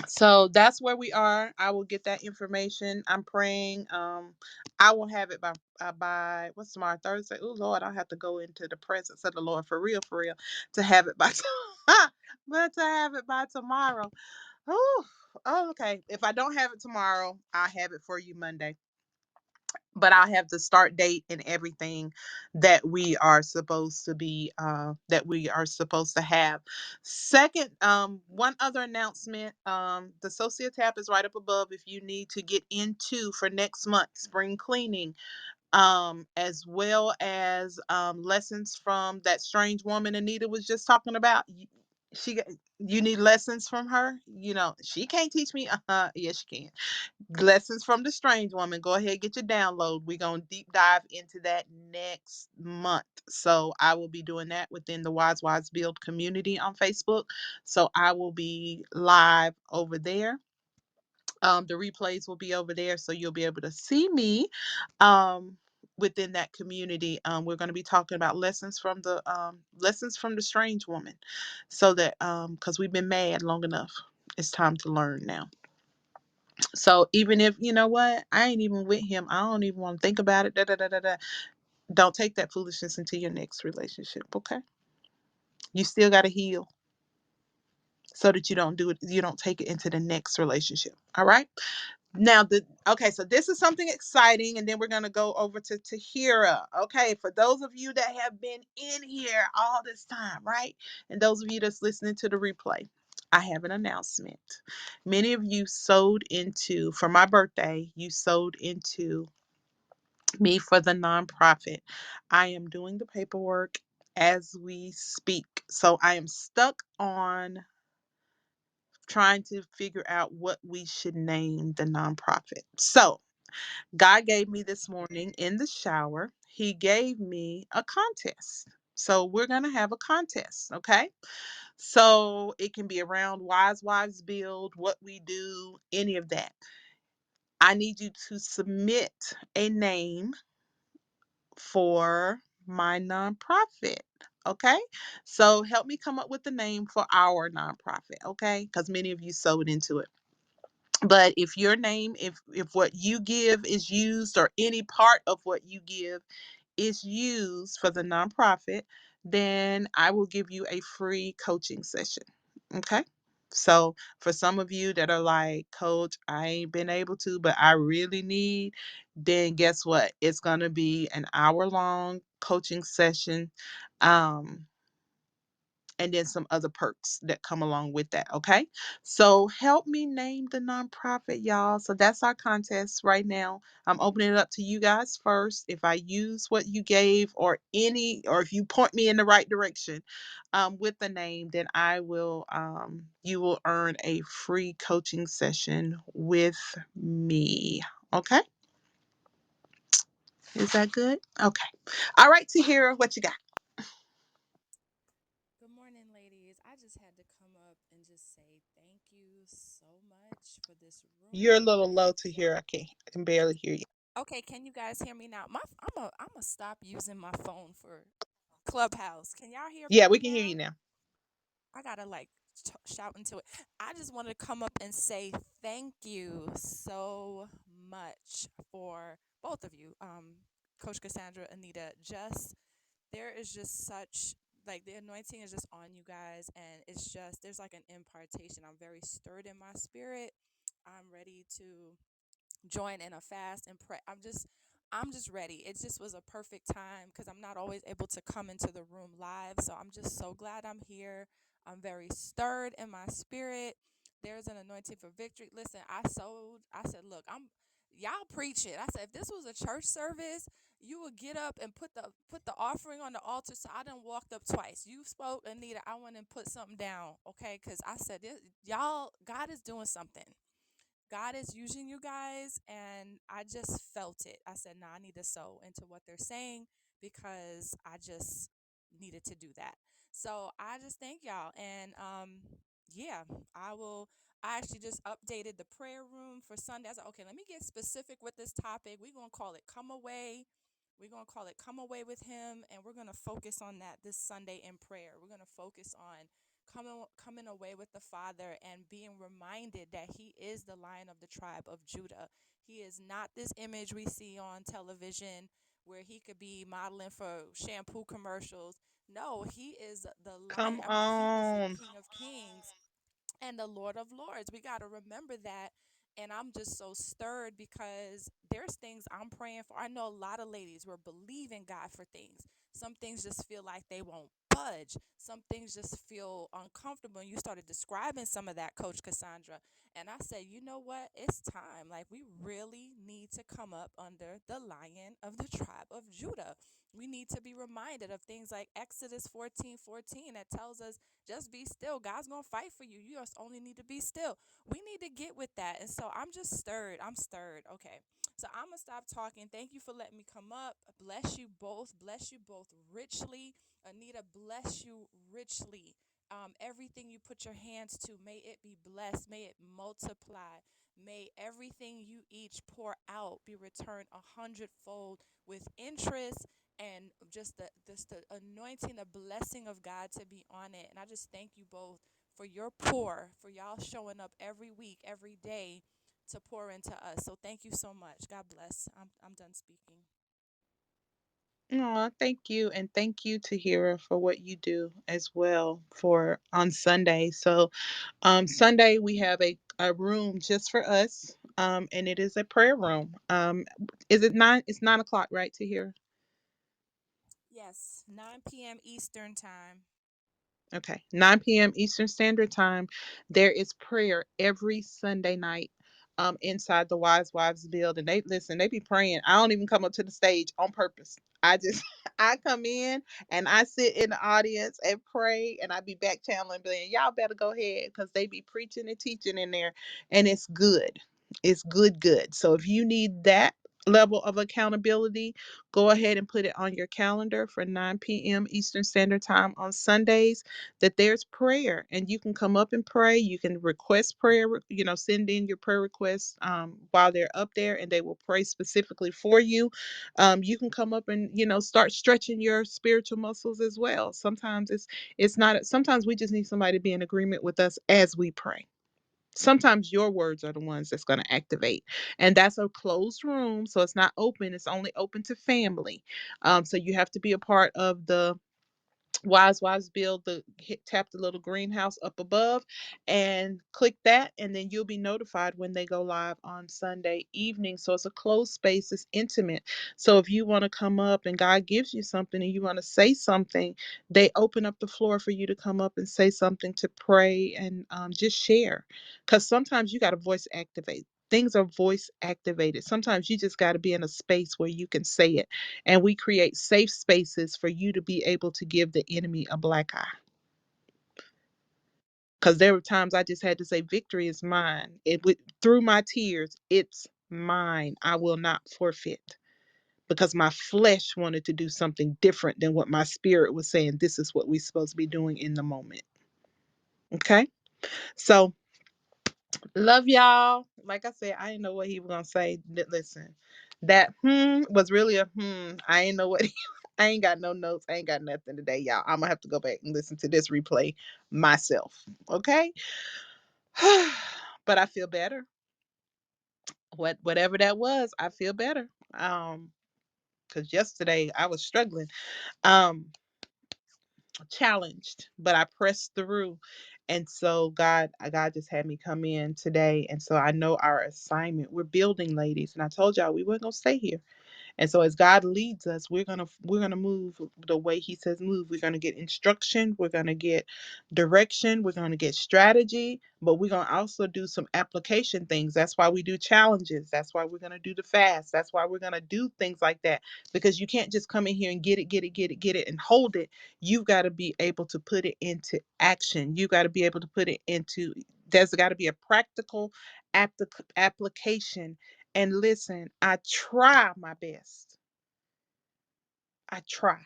So that's where we are. I will get that information. I'm praying. I will have it by what's tomorrow, Thursday. Oh Lord, I'll have to go into the presence of the Lord for real, to have it by but to have it by tomorrow. Oh, okay. If I don't have it tomorrow, I'll have it for you Monday. But I'll have the start date and everything that we are supposed to be that we are supposed to have. Second, one other announcement, the Socia tab is right up above if you need to get into for next month spring cleaning, as well as lessons from that strange woman Anita was just talking about. She you need lessons from her. She can't teach me. Yes, she can. Lessons from the Strange Woman. Go ahead, get your download. We're going to deep dive into that next month. So I will be doing that within the Wise Build community on Facebook. So I will be live over there. The replays will be over there, so you'll be able to see me within that community. We're going to be talking about lessons from the strange woman, so that because we've been mad long enough, it's time to learn now. So even if you know what, I ain't even with him, I don't even want to think about it. Da, da, da, da, da. Don't take that foolishness into your next relationship. Okay, you still got to heal so that you don't do it. You don't take it into the next relationship. All right. Now okay, so this is something exciting, and then we're gonna go over to Tahira. Okay, for those of you that have been in here all this time, right? And those of you that's listening to the replay, I have an announcement. Many of you sewed into for my birthday, you sewed into me for the nonprofit. I am doing the paperwork as we speak. So I am stuck on trying to figure out what we should name the nonprofit. So God gave me this morning in the shower, He gave me a contest. So we're going to have a contest, okay? So it can be around Wise Wives Build, what we do, any of that. I need you to submit a name for my nonprofit. Okay. So help me come up with the name for our nonprofit. Okay. Because many of you sewed into it. But if your name, if what you give is used, or any part of what you give is used for the nonprofit, then I will give you a free coaching session. Okay. So for some of you that are like, Coach, I ain't been able to, but I really need, then guess what? It's going to be an hour long coaching session. Um, and then some other perks that come along with that. Okay. So help me name the nonprofit, y'all. So that's our contest right now. I'm opening it up to you guys first. If I use what you gave, or any, or if you point me in the right direction with the name, then you will earn a free coaching session with me. Okay. Is that good? Okay. All right, Tahira, what you got? Good morning, ladies. I just had to come up and just say thank you so much for this You're a room. little low to Y'all, hear. I can barely hear you. okay, can you guys hear me now? I'm a stop using my phone for Clubhouse. Can y'all hear Yeah, better we can hear you now? now. I gotta like shout into it. I just want to come up and say thank you so much for both of you, Coach Cassandra, Anita. Just there is just such like the anointing is just on you guys, and it's just there's like an impartation. I'm very stirred in my spirit. I'm ready to join in a fast and pray. I'm just ready. It just was a perfect time because I'm not always able to come into the room live. So I'm just so glad I'm here. I'm very stirred in my spirit. There's an anointing for victory. Listen, I said, look, y'all preach it. I said, if this was a church service, you would get up and put the offering on the altar. So I done walked up twice. You spoke, Anita. I went and put something down, okay? Because I said, y'all, God is doing something. God is using you guys, and I just felt it. I said, "Nah, I need to sow into what they're saying because I just needed to do that." So I just thank y'all, and yeah, I will. I actually just updated the prayer room for Sunday. I said, "Okay, let me get specific with this topic. We're gonna call it Come Away." We're going to call it Come Away with Him, and we're going to focus on that this Sunday in prayer. We're going to focus on coming away with the Father and being reminded that He is the Lion of the tribe of Judah. He is not this image we see on television where He could be modeling for shampoo commercials. No, He is the Lion. Come I mean, He is the on. King of Kings and the Lord of Lords. We got to remember that. And I'm just so stirred because there's things I'm praying for. I know a lot of ladies were believing God for things. Some things just feel like they won't budge. Some things just feel uncomfortable. And you started describing some of that, Coach Cassandra. And I said, you know what? It's time. Like, we really need to come up under the Lion of the tribe of Judah. We need to be reminded of things like Exodus 14:14 that tells us just be still. God's going to fight for you. You just only need to be still. We need to get with that. And so I'm just stirred. I'm stirred. Okay. So I'm going to stop talking. Thank you for letting me come up. Bless you both. Bless you both richly. Anita, bless you richly. Everything you put your hands to, may it be blessed. May it multiply. May everything you each pour out be returned 100-fold with interest and just the anointing, the blessing of God to be on it. And I just thank you both for your pour, for y'all showing up every week, every day to pour into us. So thank you so much. God bless. I'm done speaking. Aw, thank you. And thank you, Tahira, for what you do as well for on Sunday. So Sunday we have a room just for us. And it is a prayer room. Is it nine? It's 9 o'clock, right, Tahira? Yes, 9 p.m. Eastern time. Okay, 9 p.m. Eastern Standard Time. There is prayer every Sunday night inside the Wise Wives building. They listen, they be praying. I don't even come up to the stage on purpose. I just I come in and I sit in the audience and pray, and I be back channeling being y'all better go ahead because they be preaching and teaching in there, and it's good. It's good. So if you need that, level of accountability, go ahead and put it on your calendar for 9 p.m. Eastern Standard Time on Sundays, that there's prayer and you can come up and pray. You can request prayer, send in your prayer requests while they're up there and they will pray specifically for you. You can come up and, start stretching your spiritual muscles as well. Sometimes it's not, sometimes we just need somebody to be in agreement with us as we pray. Sometimes your words are the ones that's going to activate, and that's a closed room, so it's not open, it's only open to family. So you have to be a part of the Wise Wives Build, the tap the little greenhouse up above and click that, and then you'll be notified when they go live on Sunday evening. So it's a closed space, it's intimate. So if you want to come up and God gives you something and you want to say something, they open up the floor for you to come up and say something, to pray, and just share. Because sometimes you got to voice activate. Things are voice activated. Sometimes you just got to be in a space where you can say it, and we create safe spaces for you to be able to give the enemy a black eye. Because there were times I just had to say, victory is mine. Through my tears, it's mine. I will not forfeit. Because my flesh wanted to do something different than what my spirit was saying. This is what we're supposed to be doing in the moment. Okay? So, love y'all. Like I said, I didn't know what he was gonna say. Listen, that was really a I ain't know what I ain't got no notes. I ain't got nothing today, y'all. I'm gonna have to go back and listen to this replay myself. Okay. But I feel better. Whatever that was, I feel better. Because yesterday I was struggling. Um, Challenged, but I pressed through. And so God just had me come in today. And so I know our assignment. We're building, ladies. And I told y'all we weren't gonna stay here. And so as God leads us, we're gonna move the way He says move. We're gonna get instruction, we're gonna get direction, we're gonna get strategy, but we're gonna also do some application things. That's why we do challenges. That's why we're gonna do the fast. That's why we're gonna do things like that. Because you can't just come in here and get it and hold it. You've got to be able to put it into action. You got to be able to put it into there's got to be a practical application. And listen, I try my best. I try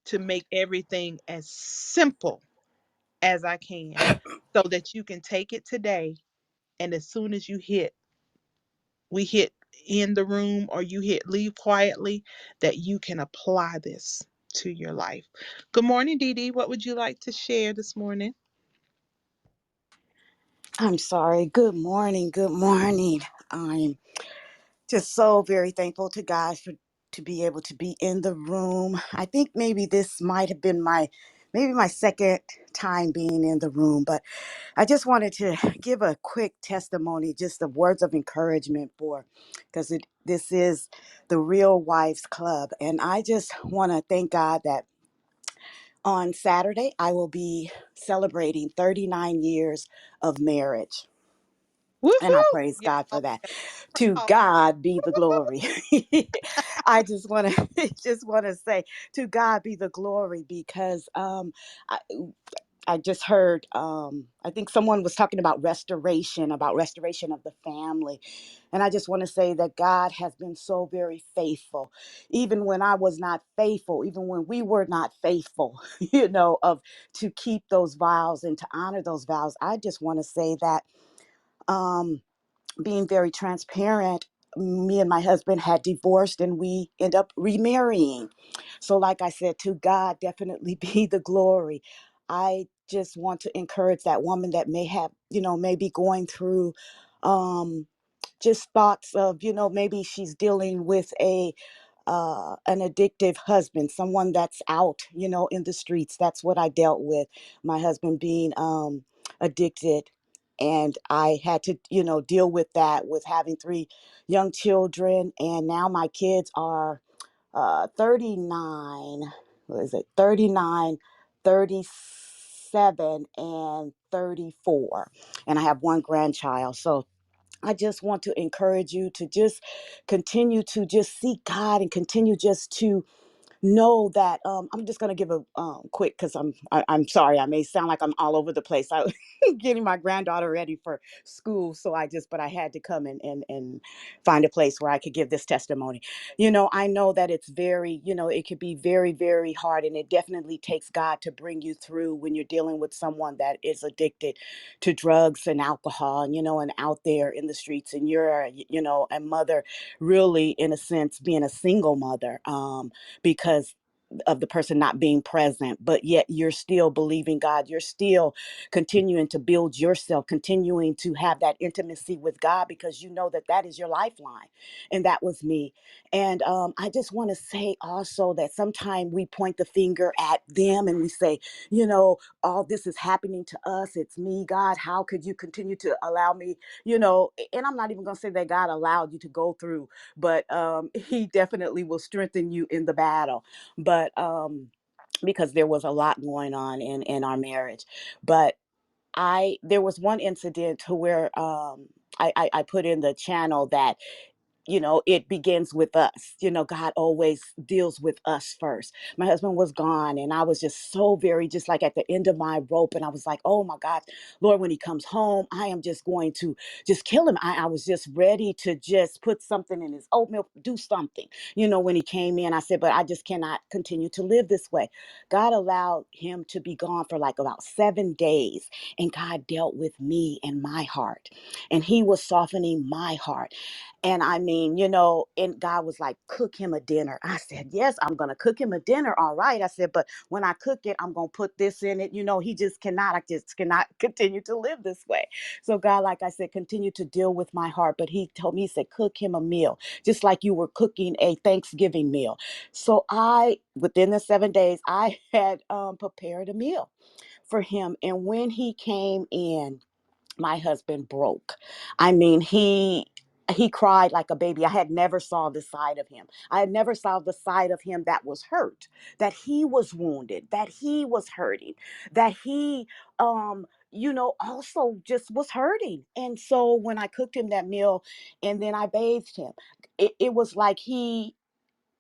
to make everything as simple as I can so that you can take it today. And as soon as we hit in the room or you hit leave quietly, that you can apply this to your life. Good morning, Dee Dee. What would you like to share this morning? I'm sorry. Good morning. Good morning. I'm just so very thankful to God for to be able to be in the room. I think maybe this might have been my second time being in the room, but I just wanted to give a quick testimony, just the words of encouragement for because this is the Real Wives Club, and I just want to thank God that on Saturday I will be celebrating 39 years of marriage. And I Woohoo! praise God for Y'all, that. To God be the glory. I just want to just want to say to God be the glory because I, I just heard I think someone was talking about restoration of the family. And I just want to say that God has been so very faithful. Even when I was not faithful, even when we were not faithful, of to keep those vows and to honor those vows. I just want to say that um being very transparent, me and my husband had divorced and we end up remarrying. So, like I said, to God definitely be the glory. I just want to encourage that woman that may have, maybe going through just thoughts of, maybe she's dealing with an addictive husband, someone that's out, in the streets. That's what I dealt with. My husband being addicted. And I had to, deal with that with having three young children. And now my kids are 39, what is it? 39, 37, and 34. And I have one grandchild. So I just want to encourage you to just continue to just seek God and continue just to know that I'm just gonna give a quick, because I'm sorry, I may sound like I'm all over the place. I getting my granddaughter ready for school, so but I had to come and find a place where I could give this testimony. I know that it's very, it could be very, very hard, and it definitely takes God to bring you through when you're dealing with someone that is addicted to drugs and alcohol, and out there in the streets, and you're, a mother, really, in a sense, being a single mother. Because of the person not being present, but yet you're still believing God. You're still continuing to build yourself, continuing to have that intimacy with God, because you know that that is your lifeline. And that was me. And I just want to say also that sometimes we point the finger at them and we say, all this is happening to us. It's me, God. How could you continue to allow me? And I'm not even going to say that God allowed you to go through, but he definitely will strengthen you in the battle. But because there was a lot going on in our marriage. But there was one incident to where I put in the channel that it begins with us. God always deals with us first. My husband was gone, and I was just so very, just like at the end of my rope. And I was like, oh my God, Lord, when he comes home, I am just going to just kill him. I was just ready to just put something in his oatmeal, do something. When he came in, I said, but I just cannot continue to live this way. God allowed him to be gone for like about 7 days, and God dealt with me and my heart, and he was softening my heart. And I mean, and God was like, cook him a dinner. I said, yes, I'm going to cook him a dinner. All right. I said, but when I cook it, I'm going to put this in it. He just cannot, I just cannot continue to live this way. So God, like I said, continue to deal with my heart. But he told me, he said, cook him a meal, just like you were cooking a Thanksgiving meal. So within the 7 days, I had prepared a meal for him. And when he came in, my husband broke. I mean, he cried like a baby. I had never saw the side of him. I had never saw the side of him that was hurt, that he was wounded, that he was hurting, that he also just was hurting. And so when I cooked him that meal and then I bathed him, it was like he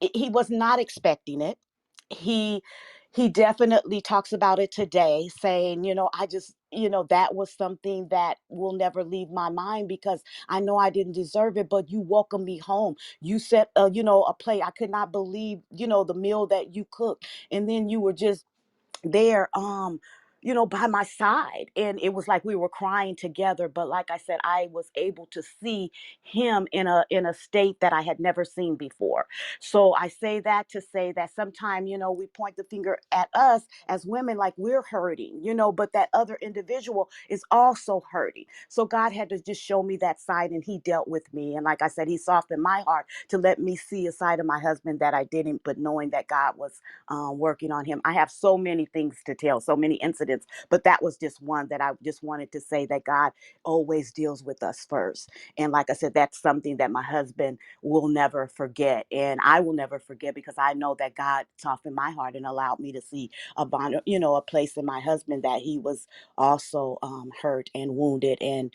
was not expecting it. He he definitely talks about it today, saying, I just, that was something that will never leave my mind, because I know I didn't deserve it, but you welcomed me home. You set a plate. I could not believe, the meal that you cooked, and then you were just there, by my side, and it was like we were crying together. But like I said, I was able to see him in a state that I had never seen before. So I say that to say that sometimes, we point the finger at us as women, like we're hurting, but that other individual is also hurting. So God had to just show me that side, and he dealt with me. And like I said, he softened my heart to let me see a side of my husband that I didn't, but knowing that God was working on him. I have so many things to tell, so many incidents, but that was just one that I just wanted to say, that God always deals with us first. And like I said, that's something that my husband will never forget. And I will never forget, because I know that God softened my heart and allowed me to see a place in my husband that he was also hurt and wounded, and,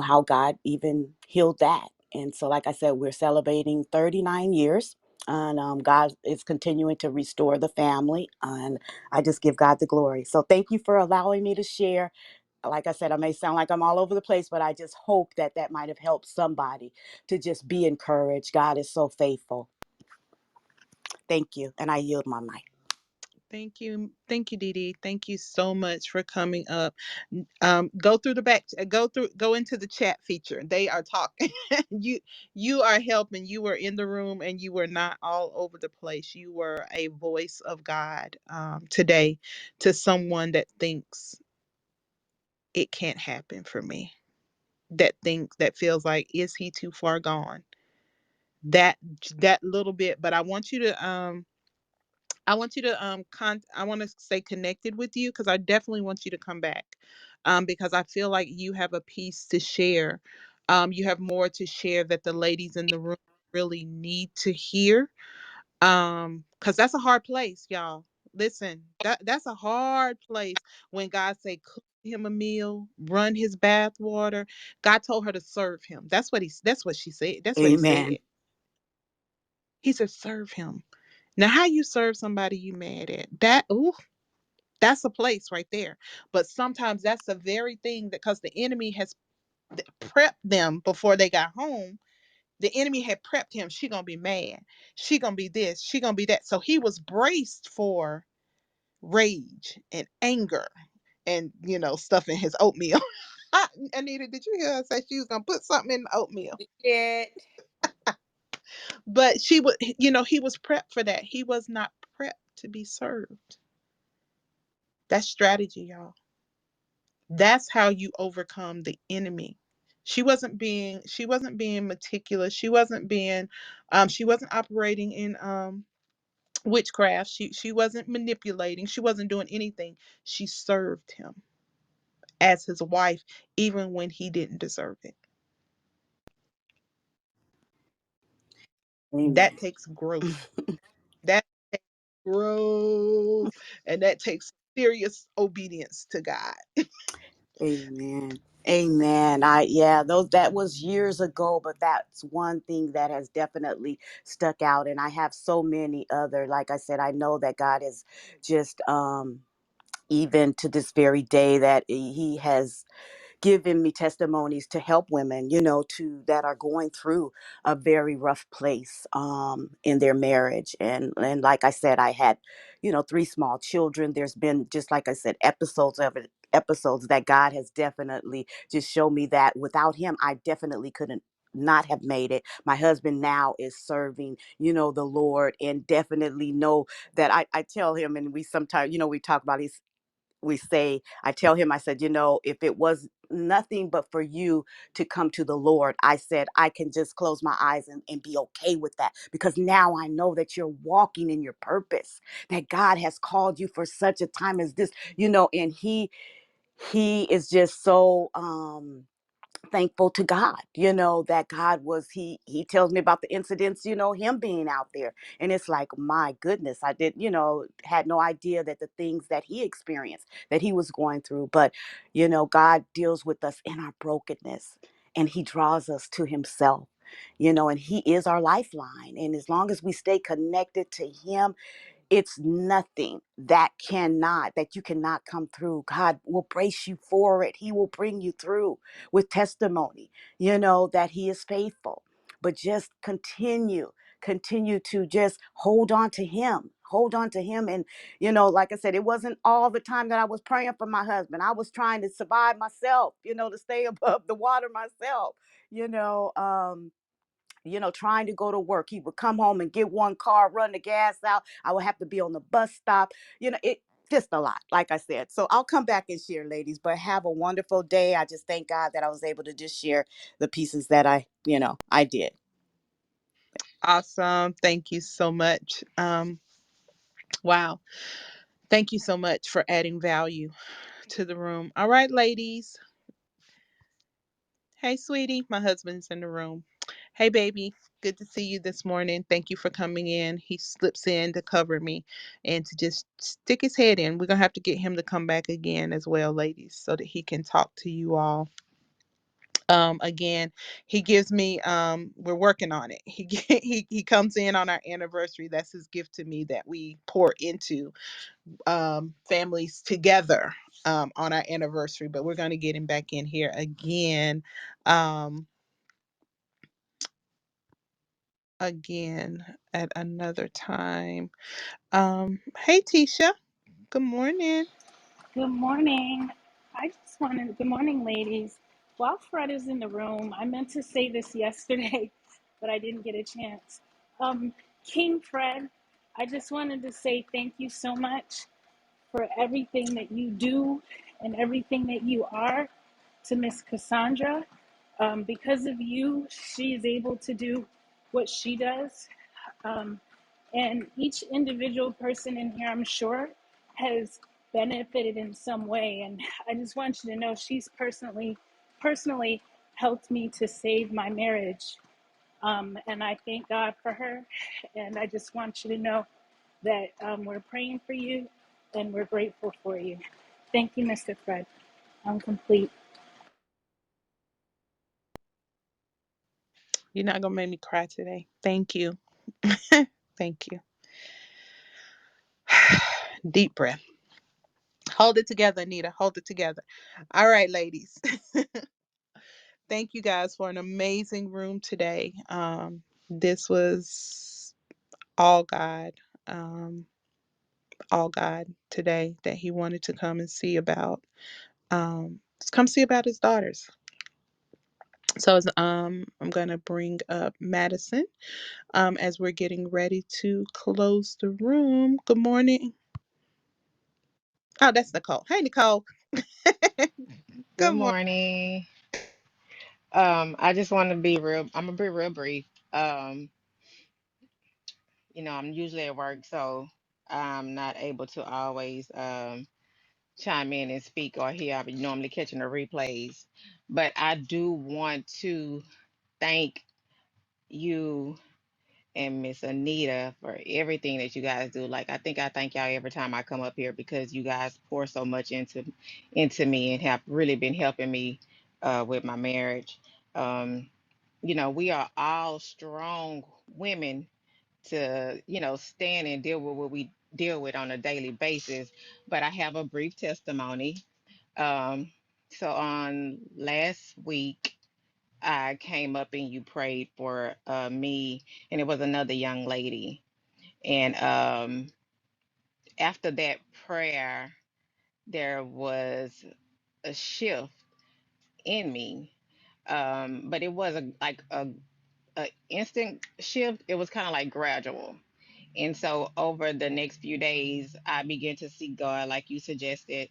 how God even healed that. And so, like I said, we're celebrating 39 years, and God is continuing to restore the family, and I just give God the glory. So thank you for allowing me to share. Like I said, I may sound like I'm all over the place, but I just hope that that might have helped somebody to just be encouraged. God is so faithful. Thank you, and I yield my mic. Thank you, Dee Dee. Thank you so much for coming up. Go through the back, go into the chat feature. They are talking. You are helping. You were in the room, and you were not all over the place. You were a voice of God today to someone that thinks it can't happen for me. That feels like, is he too far gone? That that little bit, but I want you to I want to stay connected with you, because I definitely want you to come back, because I feel like you have a piece to share. You have more to share that the ladies in the room really need to hear. Because that's a hard place, y'all. Listen, that's a hard place when God say cook him a meal, run his bath water. God told her to serve him. That's what she said. That's what he said. Amen. He said serve him. Now, how you serve somebody you mad at? That ooh, that's a place right there. But sometimes that's the very thing that because the enemy has prepped them before they got home. The enemy had prepped him. She gonna be mad. She gonna be this. She gonna be that. So he was braced for rage and anger and stuff in his oatmeal. Anita, did you hear her say she was gonna put something in the oatmeal? It. But she would, he was prepped for that. He was not prepped to be served. That's strategy, y'all. That's how you overcome the enemy. She wasn't being meticulous. She wasn't operating in witchcraft. She wasn't manipulating. She wasn't doing anything. She served him as his wife even when he didn't deserve it. Amen. That takes growth. That takes growth, and that takes serious obedience to God. Amen. Amen. I yeah, those that was years ago, but that's one thing that has definitely stuck out. And I have so many other, like I said, I know that God is just even to this very day that he has given me testimonies to help women, to that are going through a very rough place in their marriage. And like I said, I had, three small children. There's been, just like I said, episodes of it, episodes that God has definitely just shown me that without him, I definitely couldn't not have made it. My husband now is serving, the Lord, and definitely know that I tell him, and we sometimes, we talk about, we say, I tell him, I said, if it was nothing but for you to come to the Lord, I said, I can just close my eyes and be okay with that, because now I know that you're walking in your purpose, that God has called you for such a time as this, and he is just so thankful to God, that God was, he tells me about the incidents, him being out there. And it's like, my goodness, I did, had no idea that the things that he experienced, that he was going through. But, God deals with us in our brokenness, and he draws us to himself, and he is our lifeline. And as long as we stay connected to him, it's nothing that you cannot come through. God will brace you for it. He will bring you through with testimony, that he is faithful. But just continue to just hold on to him. Hold on to him. And, like I said, it wasn't all the time that I was praying for my husband. I was trying to survive myself, to stay above the water myself, you know. Trying to go to work. He would come home and get one car, run the gas out. I would have to be on the bus stop. It just a lot, like I said. So I'll come back and share, ladies, but have a wonderful day. I just thank God that I was able to just share the pieces that I did. Awesome. Thank you so much. Wow. Thank you so much for adding value to the room. All right, ladies. Hey, sweetie. My husband's in the room. Hey, baby. Good to see you this morning. Thank you for coming in. He slips in to cover me and to just stick his head in. We're going to have to get him to come back again as well, ladies, so that he can talk to you all. Again, he gives me, we're working on it. He comes in on our anniversary. That's his gift to me, that we pour into families together on our anniversary. But we're going to get him back in here again. Um, again at another time. Hey, Tisha. Good morning. Good morning. Good morning, ladies. While Fred is in the room, I meant to say this yesterday, but I didn't get a chance. Um, King Fred, I just wanted to say thank you so much for everything that you do and everything that you are to Miss Cassandra. Because of you, she is able to do what she does. Um, and each individual person in here, I'm sure, has benefited in some way. And I just want you to know she's personally helped me to save my marriage. And I thank God for her. And I just want you to know that we're praying for you and we're grateful for you. Thank you, Mr. Fred. I'm complete. You're not going to make me cry today. Thank you. Thank you. Deep breath. Hold it together, Anita. Hold it together. All right, ladies. Thank you guys for an amazing room today. This was all God, um, all God today that He wanted to come and see about. Come see about His daughters. So I'm gonna bring up Madison as we're getting ready to close the room. Good morning. Oh, that's Nicole. Hey, Nicole. Good Good morning. morning. I just want to be real. I'm gonna be real brief. Um, I'm usually at work, so I'm not able to always chime in and speak or hear. I'm normally catching the replays, but I do want to thank you and Miss Anita for everything that you guys do. Like I think I thank y'all every time I come up here because you guys pour so much into me and have really been helping me with my marriage. Um, we are all strong women to, stand and deal with what we deal with on a daily basis. But I have a brief testimony. Um, so on last week, I came up and you prayed for me, and it was another young lady. And after that prayer, there was a shift in me. But it wasn't like a instant shift. It was kind of like gradual. And so over the next few days, I began to seek God, like you suggested,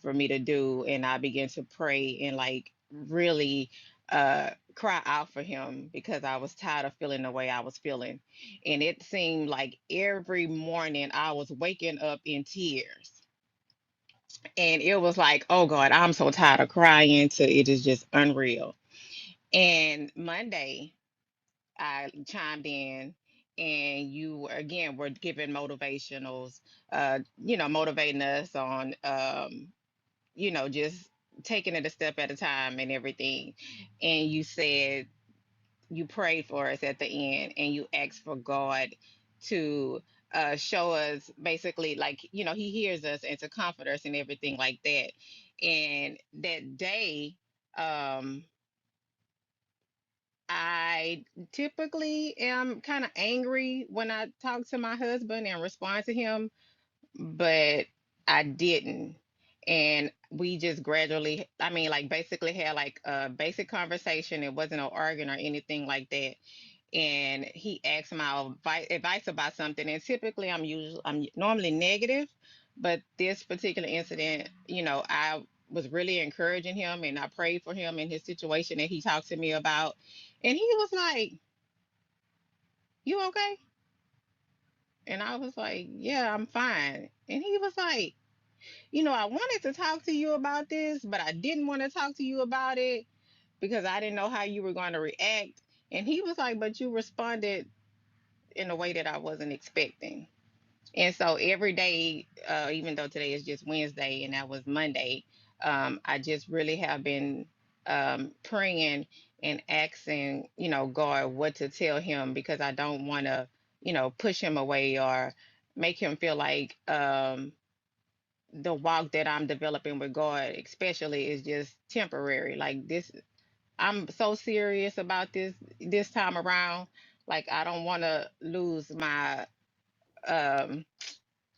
for me to do. And I began to pray and like really cry out for him because I was tired of feeling the way I was feeling. And it seemed like every morning I was waking up in tears. And it was like, oh God, I'm so tired of crying. To it is just unreal. And Monday, I chimed in and you again were giving motivationals, motivating us on, just taking it a step at a time and everything. And you said you prayed for us at the end and you asked for God to show us basically like, he hears us and to comfort us and everything like that. And that day, um, I typically am kind of angry when I talk to my husband and respond to him, but I didn't. And we just gradually, I mean, like basically had like a basic conversation. It wasn't no arguing or anything like that. And he asked my advice about something. And typically I'm normally negative, but this particular incident, I was really encouraging him and I prayed for him in his situation that he talked to me about. And he was like, "You okay?" And I was like, "Yeah, I'm fine." And he was like, "I wanted to talk to you about this, but I didn't want to talk to you about it because I didn't know how you were going to react." And he was like, "But you responded in a way that I wasn't expecting." And so every day, even though today is just Wednesday and that was Monday, I just really have been praying and asking, God, what to tell him because I don't want to, push him away or make him feel like the walk that I'm developing with God, especially, is just temporary. Like this, I'm so serious about this time around. Like I don't want to lose my um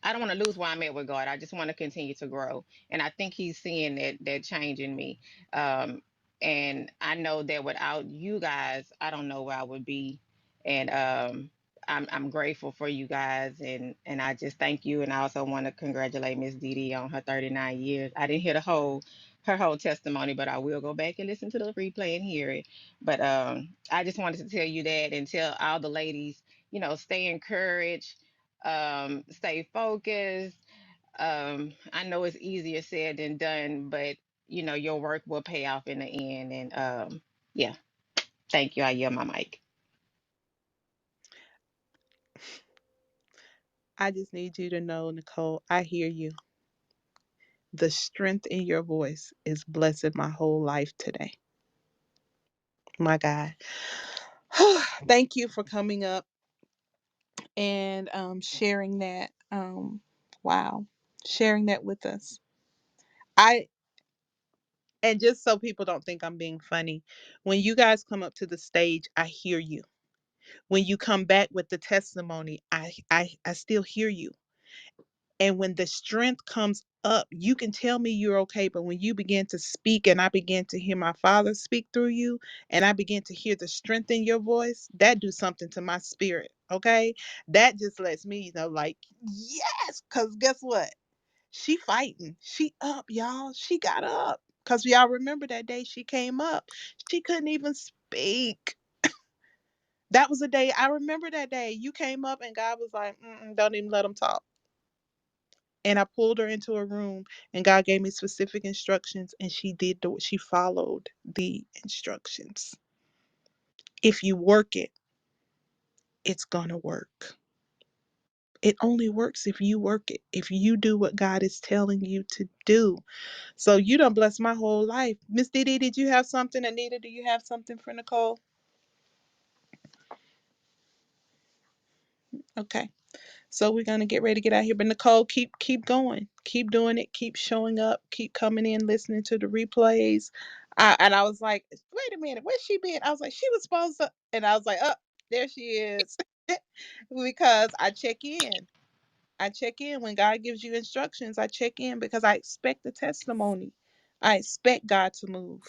I don't want to lose where I'm at with God. I just want to continue to grow. And I think he's seeing that change in me. Um, and I know that without you guys, I don't know where I would be. And I'm grateful for you guys and I just thank you. And I also want to congratulate Miss Dee Dee on her 39 years. I didn't hear her whole testimony, but I will go back and listen to the replay and hear it. But I just wanted to tell you that and tell all the ladies, stay encouraged, stay focused. I know it's easier said than done, but your work will pay off in the end. And yeah, thank you. I yield my mic. I just need you to know, Nicole, I hear you. The strength in your voice is blessing my whole life today. My God. Thank you for coming up and sharing that. Um, wow, sharing that with us. I and just so people don't think I'm being funny, when you guys come up to the stage, I hear you. When you come back with the testimony, I still hear you. And when the strength comes up, you can tell me you're okay. But when you begin to speak and I begin to hear my father speak through you and I begin to hear the strength in your voice, that do something to my spirit. Okay. That just lets me know, like, yes, because guess what? She fighting. She up, y'all. She got up. Because y'all remember that day she came up. She couldn't even speak. That was the day. I remember that day. You came up and God was like, mm-mm, don't even let them talk. And I pulled her into a room and God gave me specific instructions and she followed the instructions. If you work it, it's gonna work. It only works if you work it. If you do what God is telling you to do. So you done blessed my whole life. Miss Didi, did you have something? Anita, do you have something for Nicole? Okay. So we're gonna get ready to get out here. But Nicole, keep going, keep doing it, keep showing up, keep coming in, listening to the replays. And I was like, wait a minute, where's she been? I was like, she was supposed to, and I was like, oh, there she is, because I check in. I check in when God gives you instructions. I check in because I expect the testimony. I expect God to move.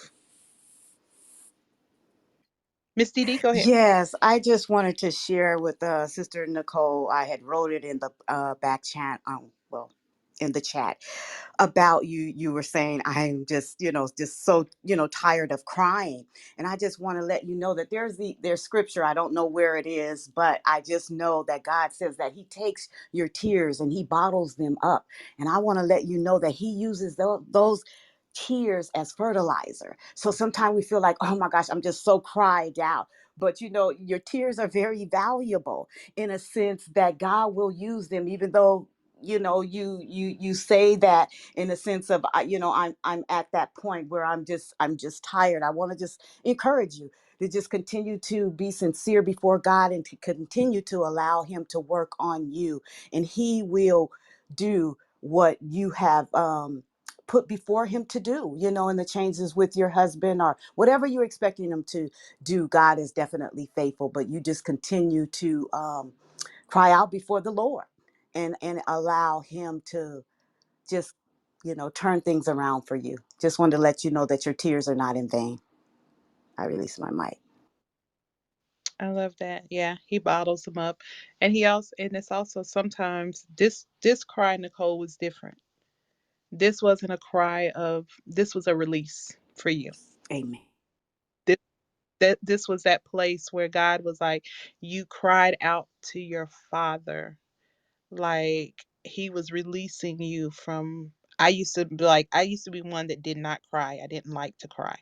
Miss Didi, go ahead. Yes, I just wanted to share with Sister Nicole. I had wrote it in the back chat. Well, in the chat about you. You were saying I'm just, just so, tired of crying, and I just want to let you know that there's scripture. I don't know where it is, but I just know that God says that He takes your tears and He bottles them up, and I want to let you know that He uses those tears as fertilizer. So sometimes we feel like, oh my gosh, I'm just so cried out. But your tears are very valuable in a sense that God will use them, even though you say that in the sense of I'm at that point where I'm just tired. I want to just encourage you to just continue to be sincere before God and to continue to allow Him to work on you, and He will do what you have put before Him to do, and the changes with your husband or whatever you're expecting Him to do. God is definitely faithful, but you just continue to cry out before the Lord and allow Him to just turn things around for you. Just wanted to let you know that your tears are not in vain. I release my mic. I love that. Yeah, he bottles them up, and he also, and it's also sometimes this cry, Nicole, was different. This wasn't a cry of. This was a release for you. Amen. This this was that place where God was like, you cried out to your Father, like He was releasing you from. I used to be one that did not cry. I didn't like to cry.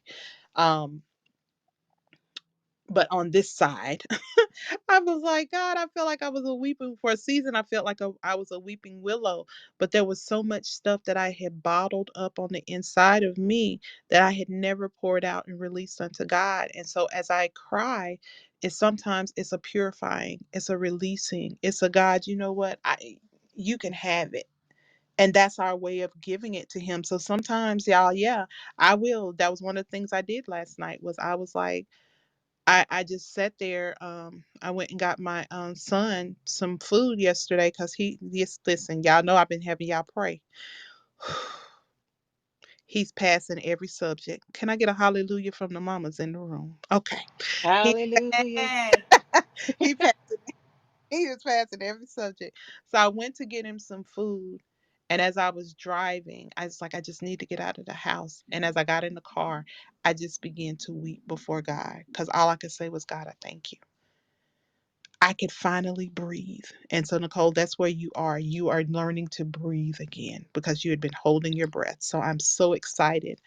Um, but on this side. I was like, God, I felt like I was a weeping for a season. I felt like I was a weeping willow, but there was so much stuff that I had bottled up on the inside of me that I had never poured out and released unto God. And so as I cry, it's a purifying, it's a releasing, it's a God, you know what? You can have it. And that's our way of giving it to him. So sometimes, y'all, yeah, I will. That was one of the things I did last night was I was like, I just sat there. I went and got my son some food yesterday because listen, y'all know I've been having y'all pray. He's passing every subject. Can I get a hallelujah from the mamas in the room? Okay. He Hallelujah. he passed he was passing every subject. So I went to get him some food. And as I was driving, I was like, I just need to get out of the house. And as I got in the car, I just began to weep before God because all I could say was, God, I thank you. I could finally breathe. And so, Nicole, that's where you are. You are learning to breathe again because you had been holding your breath. So I'm so excited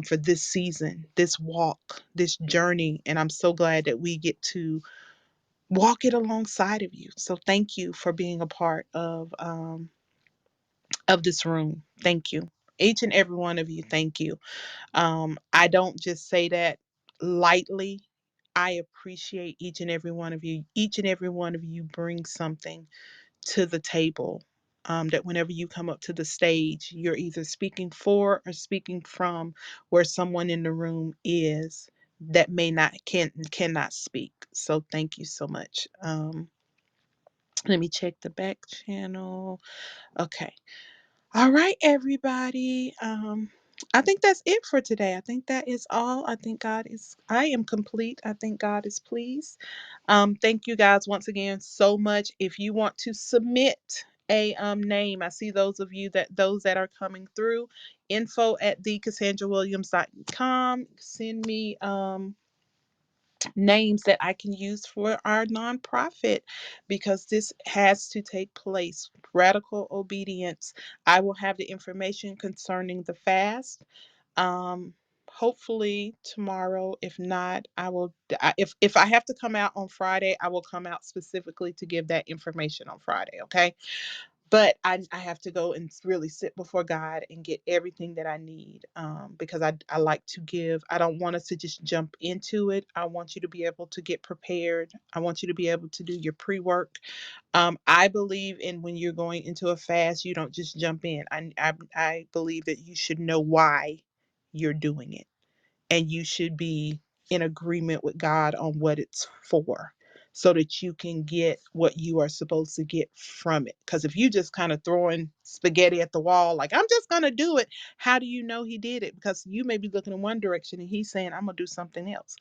for this season, this walk, this journey. And I'm so glad that we get to walk it alongside of you. So thank you for being a part of this room. Thank you. Each and every one of you, thank you. I don't just say that lightly. I appreciate each and every one of you. Each and every one of you bring something to the table. that whenever you come up to the stage, you're either speaking for or speaking from where someone in the room is that may not cannot speak. So thank you so much. Let me check the back channel. Okay. All right, everybody. I think that's it for today. I think that is all. I am complete. I think God is pleased. Thank you guys once again so much. If you want to submit a name, I see those that are coming through. Info at thecassandrawilliams.com. Send me names that I can use for our nonprofit because this has to take place. Radical obedience. I will have the information concerning the fast. Um, Hopefully tomorrow. If not, if I have to come out on Friday, I will come out specifically to give that information on Friday. Okay, but I have to go and really sit before God and get everything that I need, because I like to give. I don't want us to just jump into it. I want you to be able to get prepared. I want you to be able to do your pre-work. I believe in when you're going into a fast, you don't just jump in. I believe that you should know why you're doing it, and you should be in agreement with God on what it's for so that you can get what you are supposed to get from it. Because if you just kind of throwing spaghetti at the wall, like, I'm just going to do it, how do you know he did it? Because you may be looking in one direction and he's saying, I'm going to do something else.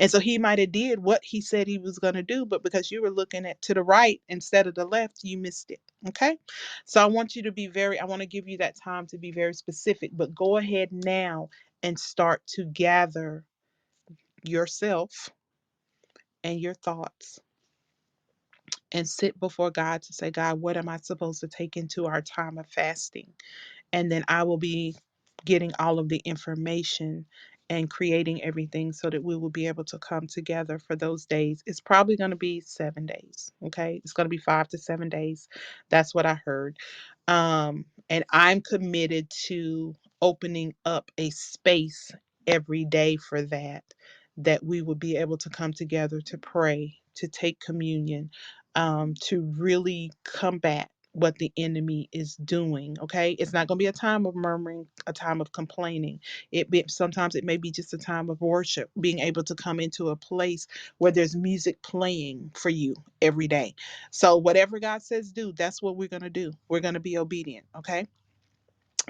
And so he might have did what he said he was going to do, but because you were looking at to the right instead of the left, you missed it. Okay? So I want to give you that time to be very specific, but go ahead now and start to gather yourself and your thoughts and sit before God to say, God, what am I supposed to take into our time of fasting? And then I will be getting all of the information and creating everything so that we will be able to come together for those days. It's probably going to be 7 days. Okay. It's going to be 5 to 7 days. That's what I heard. And I'm committed to opening up a space every day for that we will be able to come together to pray, to take communion, to really combat what the enemy is doing. Okay, it's not going to be a time of murmuring, a time of complaining. Sometimes it may be just a time of worship, being able to come into a place where there's music playing for you every day. So whatever God says do, that's what we're going to do. We're going to be obedient. Okay,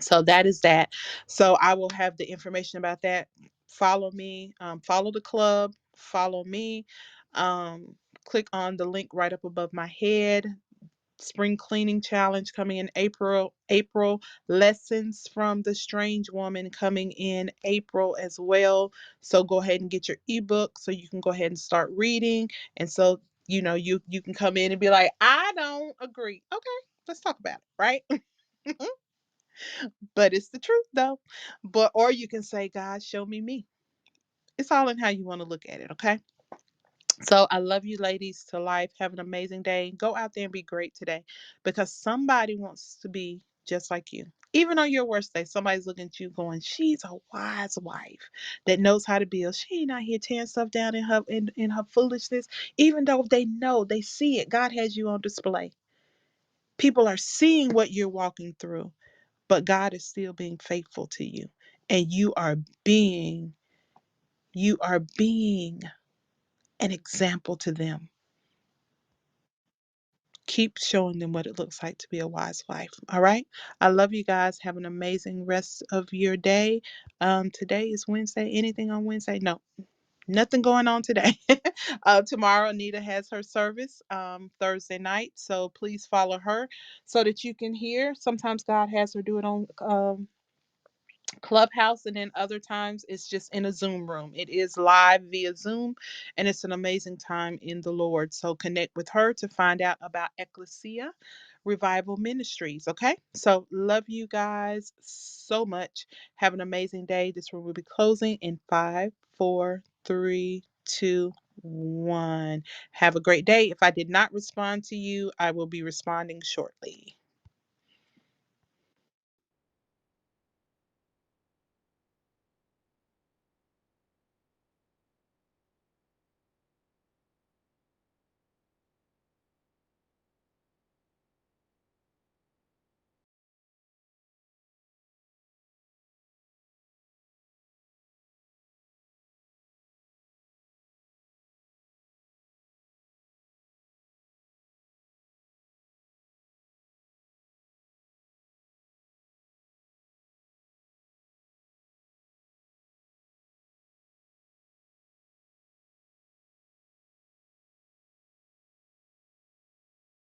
so that is that. So I will have the information about that. Follow me, follow the club, follow me. um, Click on the link right up above my head. Spring cleaning challenge coming in April. Lessons from the strange woman coming in April as well. So go ahead and get your ebook so you can go ahead and start reading. And so you can come in and be like, I don't agree. Okay, let's talk about it, right? But it's the truth though. But or you can say, God, show me me. It's all in how you want to look at it. Okay. So I love you, ladies, to life. Have an amazing day. Go out there and be great today, because somebody wants to be just like you. Even on your worst day, somebody's looking at you going, she's a wise wife that knows how to build. She ain't out here tearing stuff down in her foolishness. Even though they know, they see it. God has you on display. People are seeing what you're walking through, but God is still being faithful to you. And being, you are being an example to them. Keep showing them what it looks like to be a wise wife. All right. I love you guys. Have an amazing rest of your day. Today is Wednesday. Anything on Wednesday? No, nothing going on today. Tomorrow, Anita has her service Thursday night. So please follow her so that you can hear. Sometimes God has her do it on Clubhouse, and then other times it's just in a Zoom room. It is live via Zoom, and it's an amazing time in the Lord. So connect with her to find out about Ecclesia Revival Ministries. Okay, so love you guys so much. Have an amazing day. This room will be closing in 5, 4, 3, 2, 1. Have a great day. If I did not respond to you, I will be responding shortly.